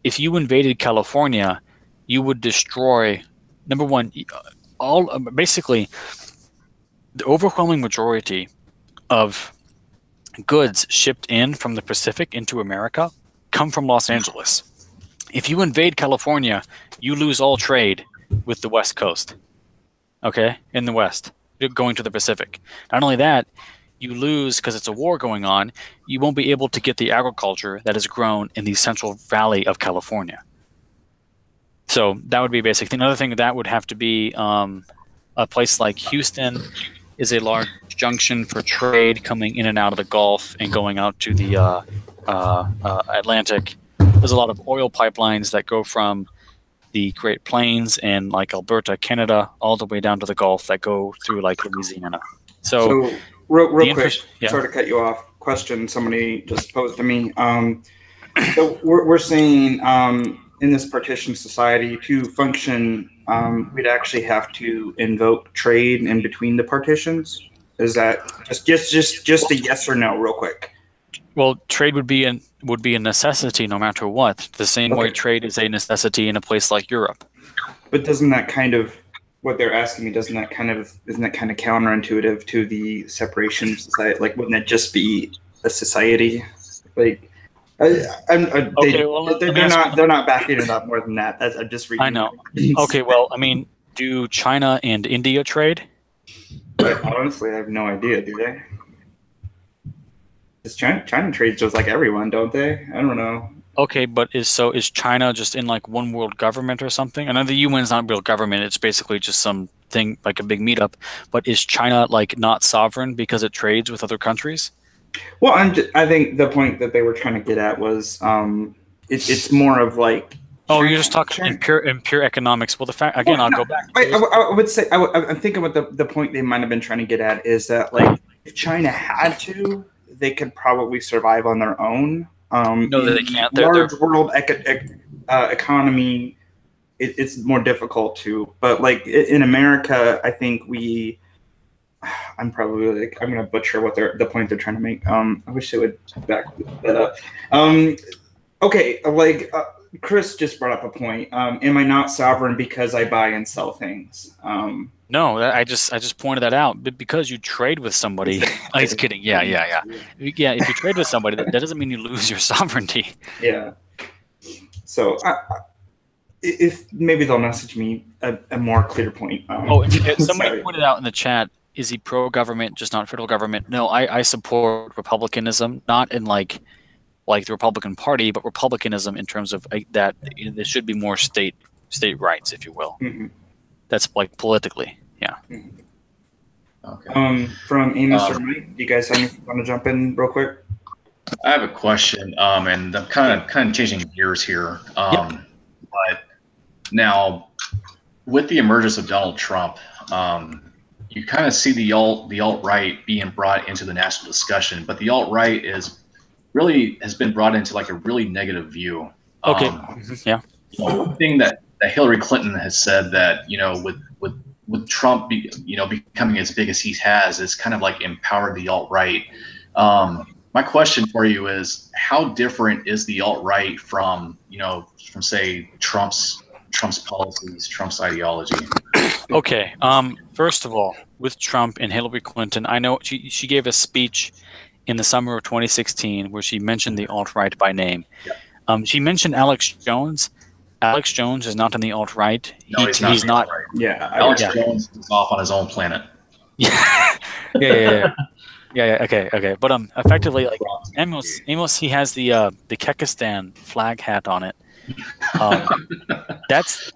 If you invaded California, you would destroy, number one, basically, the overwhelming majority of goods shipped in from the Pacific into America come from Los Angeles. If you invade California, you lose all trade with the West Coast, okay, in the West, going to the Pacific. Not only that, you lose, because it's a war going on, you won't be able to get the agriculture that is grown in the Central Valley of California. So that would be a basic thing. Another thing that would have to be a place like Houston is a large junction for trade coming in and out of the Gulf and going out to the Atlantic. There's a lot of oil pipelines that go from the Great Plains and like Alberta, Canada, all the way down to the Gulf that go through like Louisiana. So real quick, sorry to cut you off. Question somebody just posed to me. So we're saying in this partition society to function, we'd actually have to invoke trade in between the partitions. Is that just a yes or no, real quick? Well, trade would be a necessity no matter what. The same way trade is a necessity in a place like Europe. But doesn't that kind of what they're asking me? Isn't that kind of counterintuitive to the separation of society? Like, wouldn't that just be a society? Like, they're not backing it up more than that. I'm just reading. I know. Okay, well, I mean, do China and India trade? Honestly, I have no idea. Do they? China trades just like everyone, don't they? I don't know. Okay, but is China just in like one world government or something? I know the UN is not real government; it's basically just something like a big meetup. But is China like not sovereign because it trades with other countries? Well, I think the point that they were trying to get at was it's more of like. Oh, you're just talking in pure economics. Well, the fact again, I'll go back. I would say I'm thinking what the point they might have been trying to get at is that like if China had to, they could probably survive on their own. No, they can't. Large world economy, it's more difficult to. But like in America, I think I'm going to butcher what the point they're trying to make. I wish they would back that up. Okay, like Chris just brought up a point. Am I not sovereign because I buy and sell things? No, I just pointed that out. But because you trade with somebody, I'm just kidding. Yeah. If you trade with somebody, that doesn't mean you lose your sovereignty. Yeah. So if maybe they'll message me a more clear point. Somebody pointed out in the chat, is he pro-government, just not federal government? No, I support republicanism, not in like the Republican Party, but republicanism in terms of that there should be more state rights, if you will. Mm-hmm. That's like politically, yeah. Mm-hmm. Okay. From Amos or Mike, do you guys want to jump in real quick? I have a question, and I'm kind of changing gears here. But now, with the emergence of Donald Trump, you kind of see the alt-right being brought into the national discussion, but the alt-right has been brought into like a really negative view. Okay. Yeah. One thing that Hillary Clinton has said that with Trump becoming as big as he has, it's kind of like empowered the alt-right. My question for you is, how different is the alt-right from say Trump's policies, Trump's ideology? Okay. First of all, with Trump and Hillary Clinton, I know she gave a speech in the summer of 2016 where she mentioned the alt-right by name. Yep. She mentioned Alex Jones. Alex Jones is not in the alt-right. No, he's not. Yeah, Alex Jones is off on his own planet. Yeah. Okay. But effectively, like Amos, he has the Kekistan flag hat on it. That's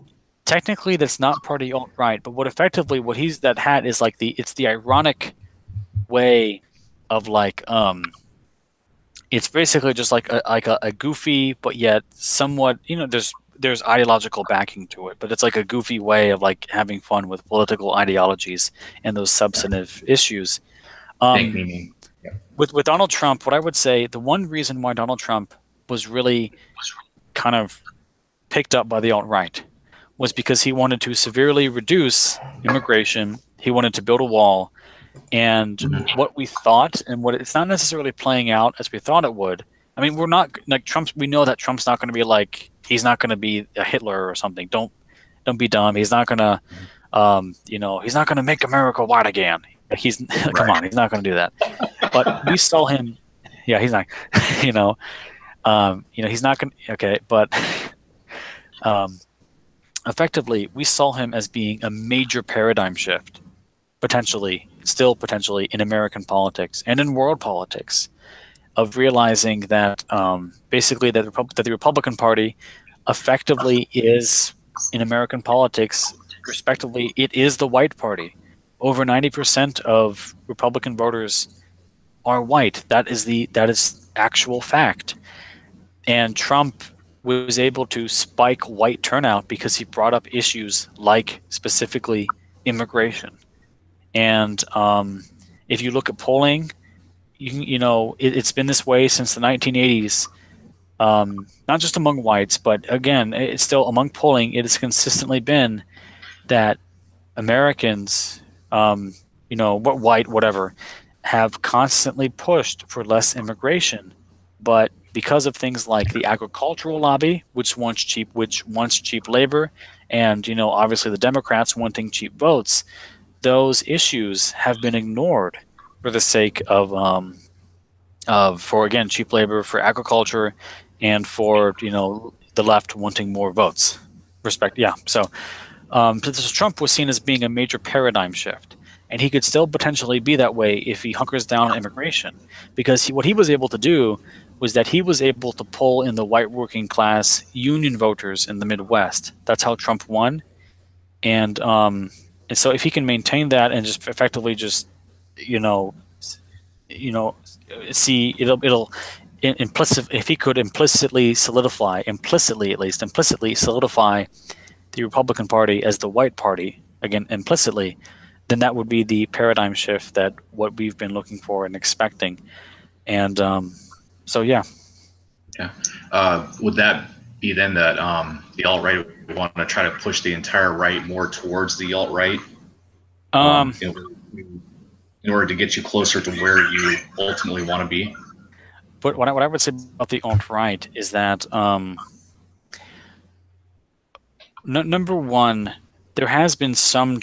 not part of the alt-right. But that hat is like it's the ironic way of like it's basically just like a goofy but yet somewhat there's ideological backing to it, but it's like a goofy way of like having fun with political ideologies and those substantive issues. With Donald Trump, what I would say, the one reason why Donald Trump was really kind of picked up by the alt-right was because he wanted to severely reduce immigration. He wanted to build a wall. And what we thought, and what it's not necessarily playing out as we thought it would. I mean, we're not like Trump. We know that Trump's not going to be like, he's not going to be a Hitler or something. Don't be dumb. He's not going to, he's not going to make America white again. He's come on, he's not going to do that. But we saw him. Yeah, he's not. He's not going. Okay, but effectively, we saw him as being a major paradigm shift. Still potentially in American politics and in world politics, of realizing that basically that the Republican Party effectively is in American politics, respectively, it is the white party. Over 90% of Republican voters are white. That is actual fact. And Trump was able to spike white turnout because he brought up issues like specifically immigration. And if you look at polling, it's been this way since the 1980s. Not just among whites, but again, it's still among polling. It has consistently been that Americans, white, whatever, have constantly pushed for less immigration, but because of things like the agricultural lobby, which wants cheap labor, and obviously the Democrats wanting cheap votes, those issues have been ignored for the sake of again cheap labor, for agriculture, and for the left wanting more votes. So Trump was seen as being a major paradigm shift, and he could still potentially be that way if he hunkers down on immigration, because what he was able to do was that he was able to pull in the white working class union voters in the Midwest. That's how Trump won, and so if he can maintain that and just effectively see if he could implicitly solidify the Republican Party as the white party, again implicitly, then that would be the paradigm shift that what we've been looking for and expecting. And so yeah. Would that be then that the alt-right would want to try to push the entire right more towards the alt-right in order to get you closer to where you ultimately want to be? But what I would say about the alt-right is that number one, there has been some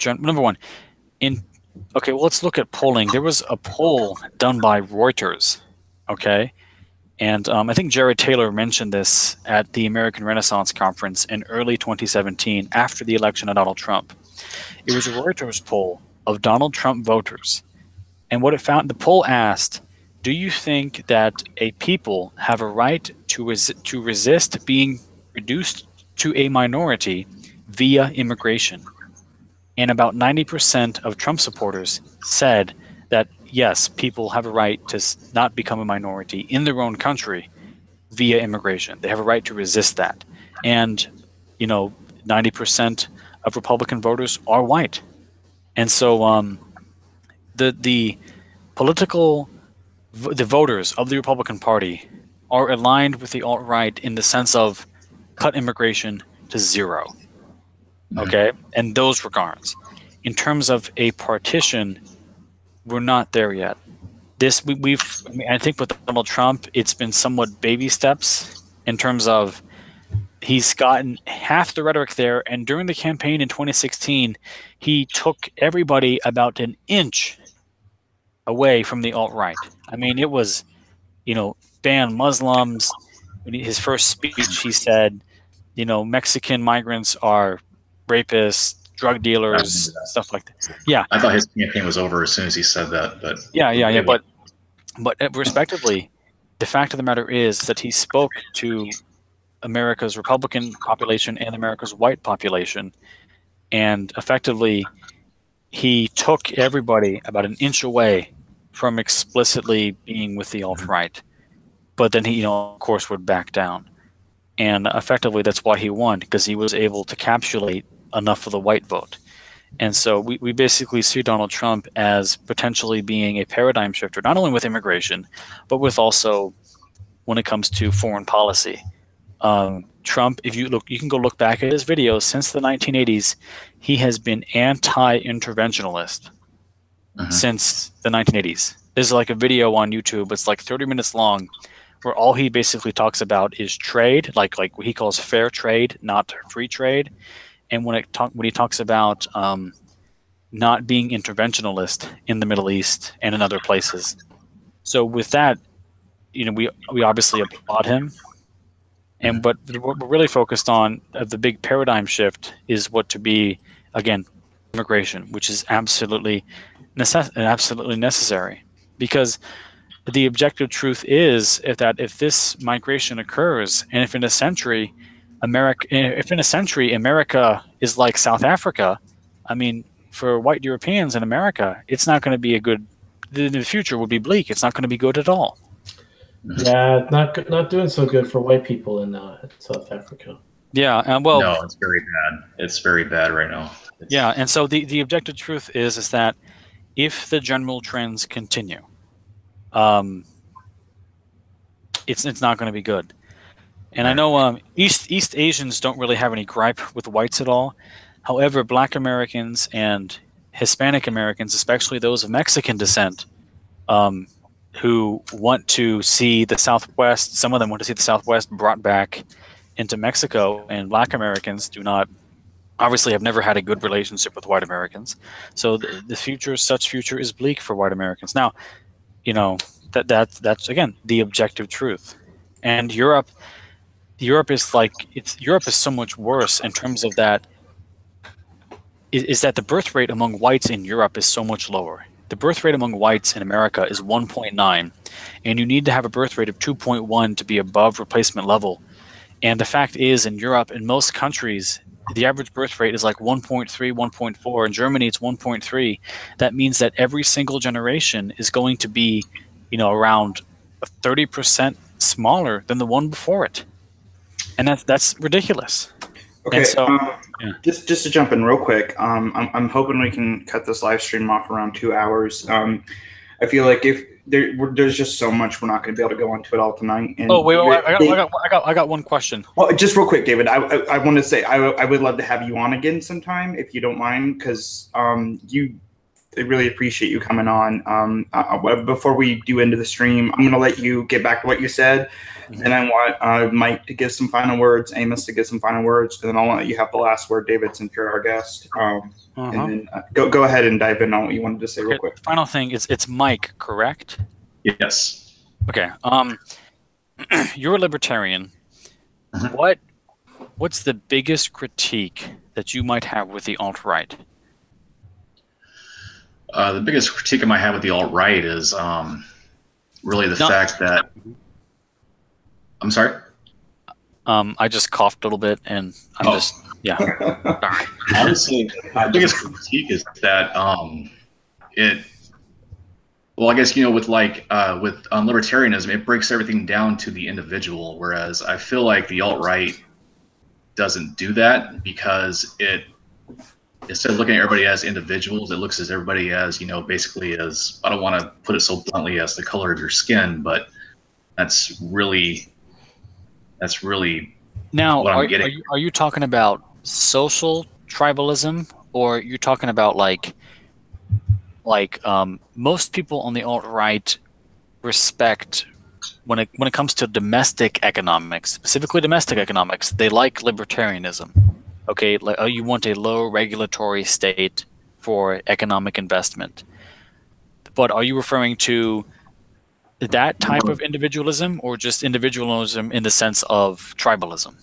let's look at polling. There was a poll done by Reuters, okay? And I think Jared Taylor mentioned this at the American Renaissance Conference in early 2017 after the election of Donald Trump. It was a Reuters poll of Donald Trump voters. And what it found, the poll asked, do you think that a people have a right to resist being reduced to a minority via immigration? And about 90% of Trump supporters said that yes, people have a right to not become a minority in their own country via immigration. They have a right to resist that. And 90% of Republican voters are white. And so the voters of the Republican Party are aligned with the alt-right in the sense of cut immigration to zero. Okay? In those regards. In terms of a partition, we're not there yet. I think with Donald Trump, it's been somewhat baby steps in terms of he's gotten half the rhetoric there, and during the campaign in 2016, he took everybody about an inch away from the alt-right. I mean, it was, ban Muslims. His first speech, he said, Mexican migrants are rapists, drug dealers, stuff like that. Yeah. I thought his campaign was over as soon as he said that, but yeah. But respectively, the fact of the matter is that he spoke to America's Republican population and America's white population, and effectively he took everybody about an inch away from explicitly being with the alt-right. But then he, of course, would back down. And effectively that's why he won, because he was able to capsulate enough of the white vote. And so we basically see Donald Trump as potentially being a paradigm shifter, not only with immigration, but with also when it comes to foreign policy. Trump, if you look, you can go look back at his videos since the 1980s. He has been anti-interventionalist since the 1980s. There's like a video on YouTube. It's like 30 minutes long, where all he basically talks about is trade, like what he calls fair trade, not free trade. And when he talks about not being interventionalist in the Middle East and in other places. So with that, we obviously applaud him. But what we're really focused on, the big paradigm shift, is what to be, again, immigration, which is absolutely necessary. Because the objective truth is that if this migration occurs, and if in a century America is like South Africa, I mean, for white Europeans in America, it's not going to be the future would be bleak. It's not going to be good at all. Yeah, not doing so good for white people in South Africa. Yeah, and well, no, it's very bad. It's very bad right now. Yeah, and so the objective truth is that if the general trends continue, it's not going to be good. And I know East Asians don't really have any gripe with whites at all. However, Black Americans and Hispanic Americans, especially those of Mexican descent, who want to see the Southwest, some of them want to see the Southwest brought back into Mexico, and Black Americans do not, obviously have never had a good relationship with white Americans. So the future, such future, is bleak for white Americans. Now, that's again the objective truth. And Europe is Europe is so much worse in terms of that. Is that the birth rate among whites in Europe is so much lower. The birth rate among whites in America is 1.9, and you need to have a birth rate of 2.1 to be above replacement level. And the fact is, in Europe, in most countries, the average birth rate is like 1.3, 1.4. In Germany, it's 1.3. That means that every single generation is going to be, around 30% smaller than the one before it, and that's ridiculous. Okay, and so, just to jump in real quick, I'm hoping we can cut this live stream off around 2 hours. I feel like if there's just so much, we're not going to be able to go into it all tonight. And wait, I got one question. Well, just real quick, David, I want to say I would love to have you on again sometime if you don't mind, because I really appreciate you coming on. Before we do into the stream, I'm going to let you get back to what you said. And I want Mike to give some final words, Amos to give some final words, and then I'll let you have the last word, David, since you're our guest. And then go ahead and dive in on what you wanted to say real quick. Final thing is, it's Mike, correct? Yes. Okay. You're a libertarian. What's the biggest critique that you might have with the alt-right? The biggest critique I might have with the alt-right is really the fact that. I'm sorry? I just coughed a little bit, and I'm just, yeah. Sorry. Honestly, my biggest critique is that well, I guess, with libertarianism, it breaks everything down to the individual, whereas I feel like the alt-right doesn't do that, because instead of looking at everybody as individuals, it looks at everybody as, basically as, I don't want to put it so bluntly, as the color of your skin, but that's really now, what I'm getting. Are you talking about social tribalism, or you're talking about like most people on the alt-right respect when it comes to domestic economics, specifically domestic economics, they like libertarianism. Okay, you want a low regulatory state for economic investment. But are you referring to that type of individualism, or just individualism in the sense of tribalism?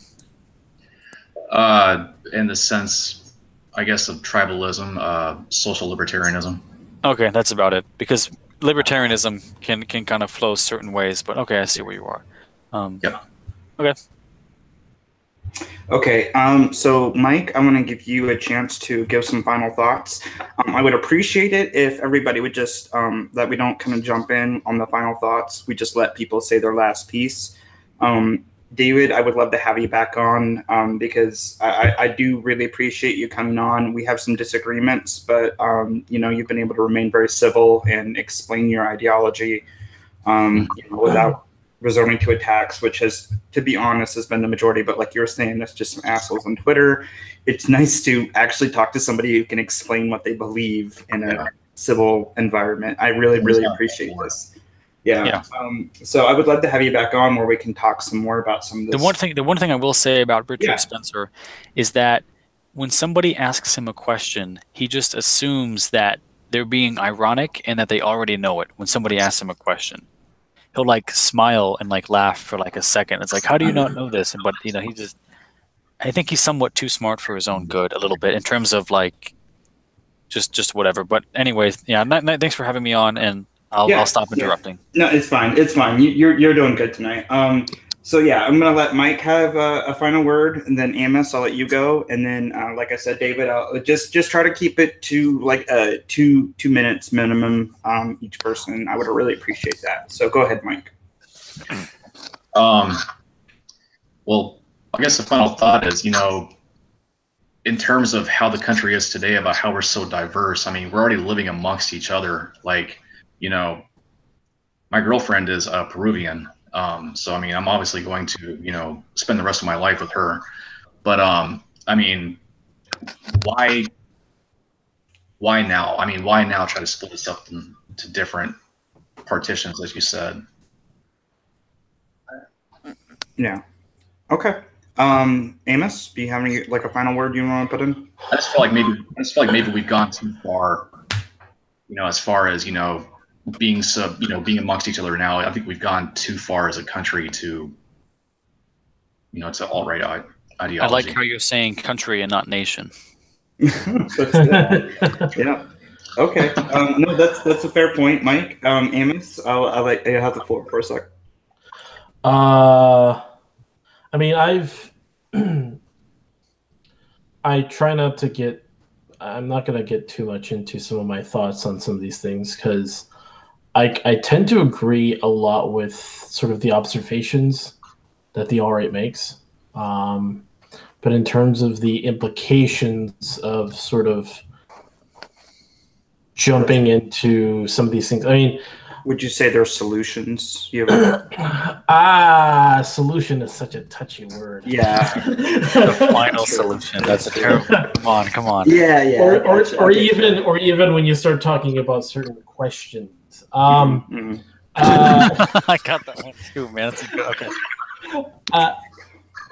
In the sense, I guess, of tribalism, social libertarianism. Okay, that's about it. Because libertarianism can kind of flow certain ways, but okay, I see where you are. Yep. Okay. Okay, so Mike, I'm going to give you a chance to give some final thoughts. I would appreciate it if everybody would just, that we don't kind of jump in on the final thoughts. We just let people say their last piece. David, I would love to have you back on, because I do really appreciate you coming on. We have some disagreements, but, you've been able to remain very civil and explain your ideology without resorting to attacks, which has, to be honest, has been the majority. But like you're saying, that's just some assholes on Twitter. It's nice to actually talk to somebody who can explain what they believe in a civil environment. I really, really appreciate this. Yeah. So I would love to have you back on where we can talk some more about some of this. The one thing I will say about Richard Spencer is that when somebody asks him a question, he just assumes that they're being ironic and that they already know it when somebody asks him a question. He'll like smile and like laugh for like a second. It's like, how do you not know this? But I think he's somewhat too smart for his own good a little bit in terms of like just whatever. But anyways, thanks for having me on, and I'll stop interrupting. No, it's fine. It's fine. You're doing good tonight. So yeah, I'm gonna let Mike have a final word, and then Amos, I'll let you go, and then like I said, David, I'll just try to keep it to like 2 minutes minimum each person. I would really appreciate that. So go ahead, Mike. Well, I guess the final thought is, in terms of how the country is today, about how we're so diverse. I mean, we're already living amongst each other. Like, my girlfriend is Peruvian, so I mean, I'm obviously going to, spend the rest of my life with her. But I mean, why now? I mean, why now try to split this up into different partitions, as you said? Yeah. Okay. Amos, do you have any a final word you want to put in? I just feel like maybe we've gone too far, as far as being being amongst each other now. I think we've gone too far as a country to it's an alt-right ideology. I like how you're saying country and not nation. Yeah. Okay. No, that's a fair point, Mike. Amos, I'll let you have the floor for a sec. I mean, I try not to get. I'm not going to get too much into some of my thoughts on some of these things because I tend to agree a lot with sort of the observations that the alt-right makes. But in terms of the implications of sort of jumping into some of these things, I mean, would you say there are solutions? Solution is such a touchy word. Yeah. The final solution. That's a terrible. Come on. Yeah. Or even when you start talking about certain questions. I got that one too, man. That's good. Okay.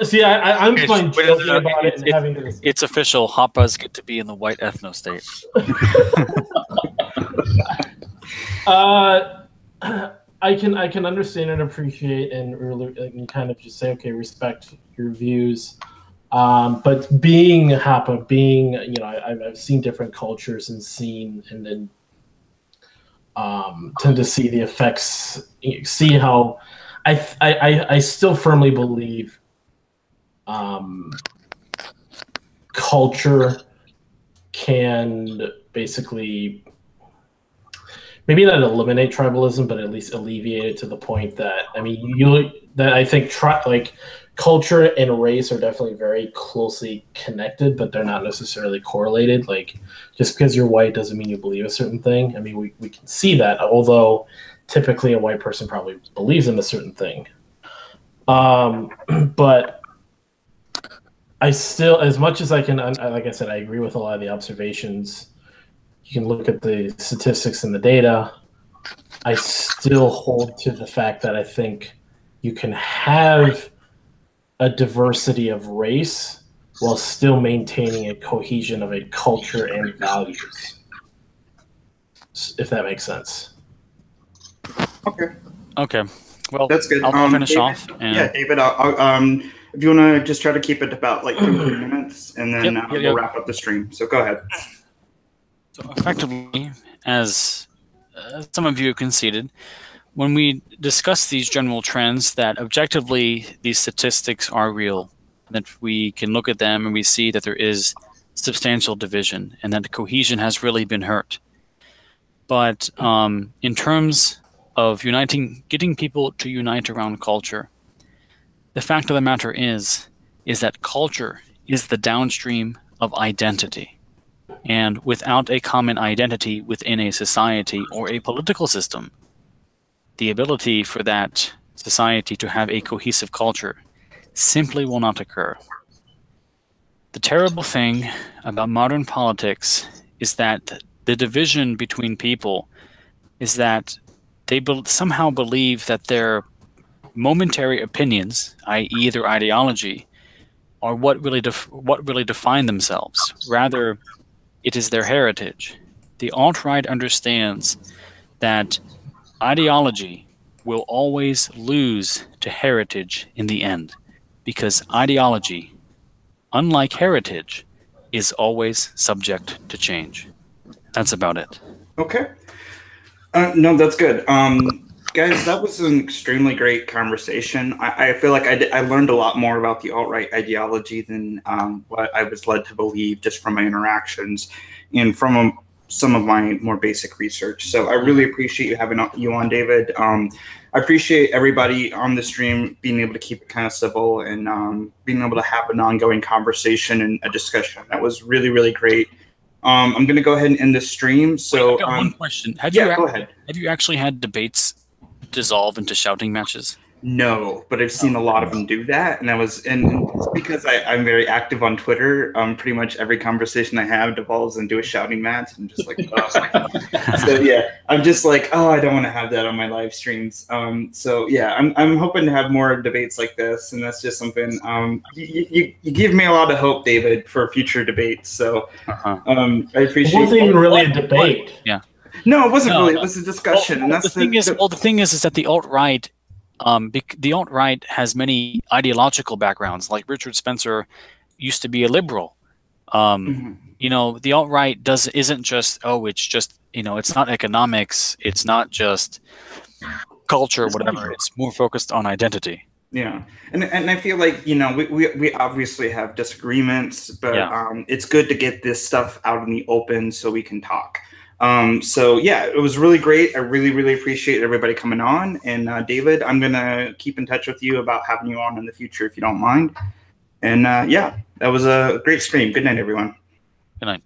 See, I'm fine joking about it and having this. It's official. Hoppas get to be in the white ethno state. I can understand and appreciate and really kind of just say, okay, respect your views. But being Hapa, I've seen different cultures and then tend to see the effects, see how I still firmly believe culture can basically maybe not eliminate tribalism, but at least alleviate it to the point that, I mean, I think culture and race are definitely very closely connected, but they're not necessarily correlated. Like, just because you're white doesn't mean you believe a certain thing. I mean, we can see that, although typically a white person probably believes in a certain thing. But I still, as much as I can, like I said, I agree with a lot of the observations. You can look at the statistics and the data. I still hold to the fact that I think you can have a diversity of race while still maintaining a cohesion of a culture and values, if that makes sense. Okay. Well, that's good. I'll finish David, off. Yeah, David, I'll, if you want to just try to keep it about 2 minutes, and then we'll wrap up the stream. So go ahead. So effectively, as some of you have conceded, when we discuss these general trends, that objectively these statistics are real, that we can look at them and we see that there is substantial division and that cohesion has really been hurt. But in terms of getting people to unite around culture, the fact of the matter is that culture is the downstream of identity. And without a common identity within a society or a political system, the ability for that society to have a cohesive culture simply will not occur. The terrible thing about modern politics is that the division between people is that they somehow believe that their momentary opinions, i.e. their ideology, are what really define themselves. Rather, it is their heritage. The alt-right understands that ideology will always lose to heritage in the end, because ideology, unlike heritage, is always subject to change. That's about it. Okay. No, that's good. Guys, that was an extremely great conversation. I feel like I learned a lot more about the alt-right ideology than what I was led to believe just from my interactions. And from some of my more basic research. So I really appreciate you having you on, David. I appreciate everybody on the stream being able to keep it kind of civil and being able to have an ongoing conversation and a discussion. That was really, really great. I'm going to go ahead and end the stream. So Wait, I got one question. Go ahead. Have you actually had debates dissolve into shouting matches? No, but I've seen a lot of them do that, and it's because I'm very active on Twitter. Pretty much every conversation I have devolves into a shouting match. I'm just like, oh. So yeah, I'm just like, oh, I don't want to have that on my live streams. So yeah, I'm hoping to have more debates like this, and that's just something. You give me a lot of hope, David, for future debates. So I appreciate. It wasn't even really a debate. Yeah. No, it wasn't really. It was a discussion, and that's the thing is that the alt-right. The alt-right has many ideological backgrounds. Like Richard Spencer used to be a liberal. You know, the alt-right isn't just it's not economics. It's not just culture, whatever. It's more focused on identity. Yeah, and I feel like we obviously have disagreements, but it's good to get this stuff out in the open so we can talk. So yeah, it was really great. I really, really appreciate everybody coming on. And David, I'm gonna keep in touch with you about having you on in the future if you don't mind. And yeah, that was a great stream. Good night, everyone. Good night.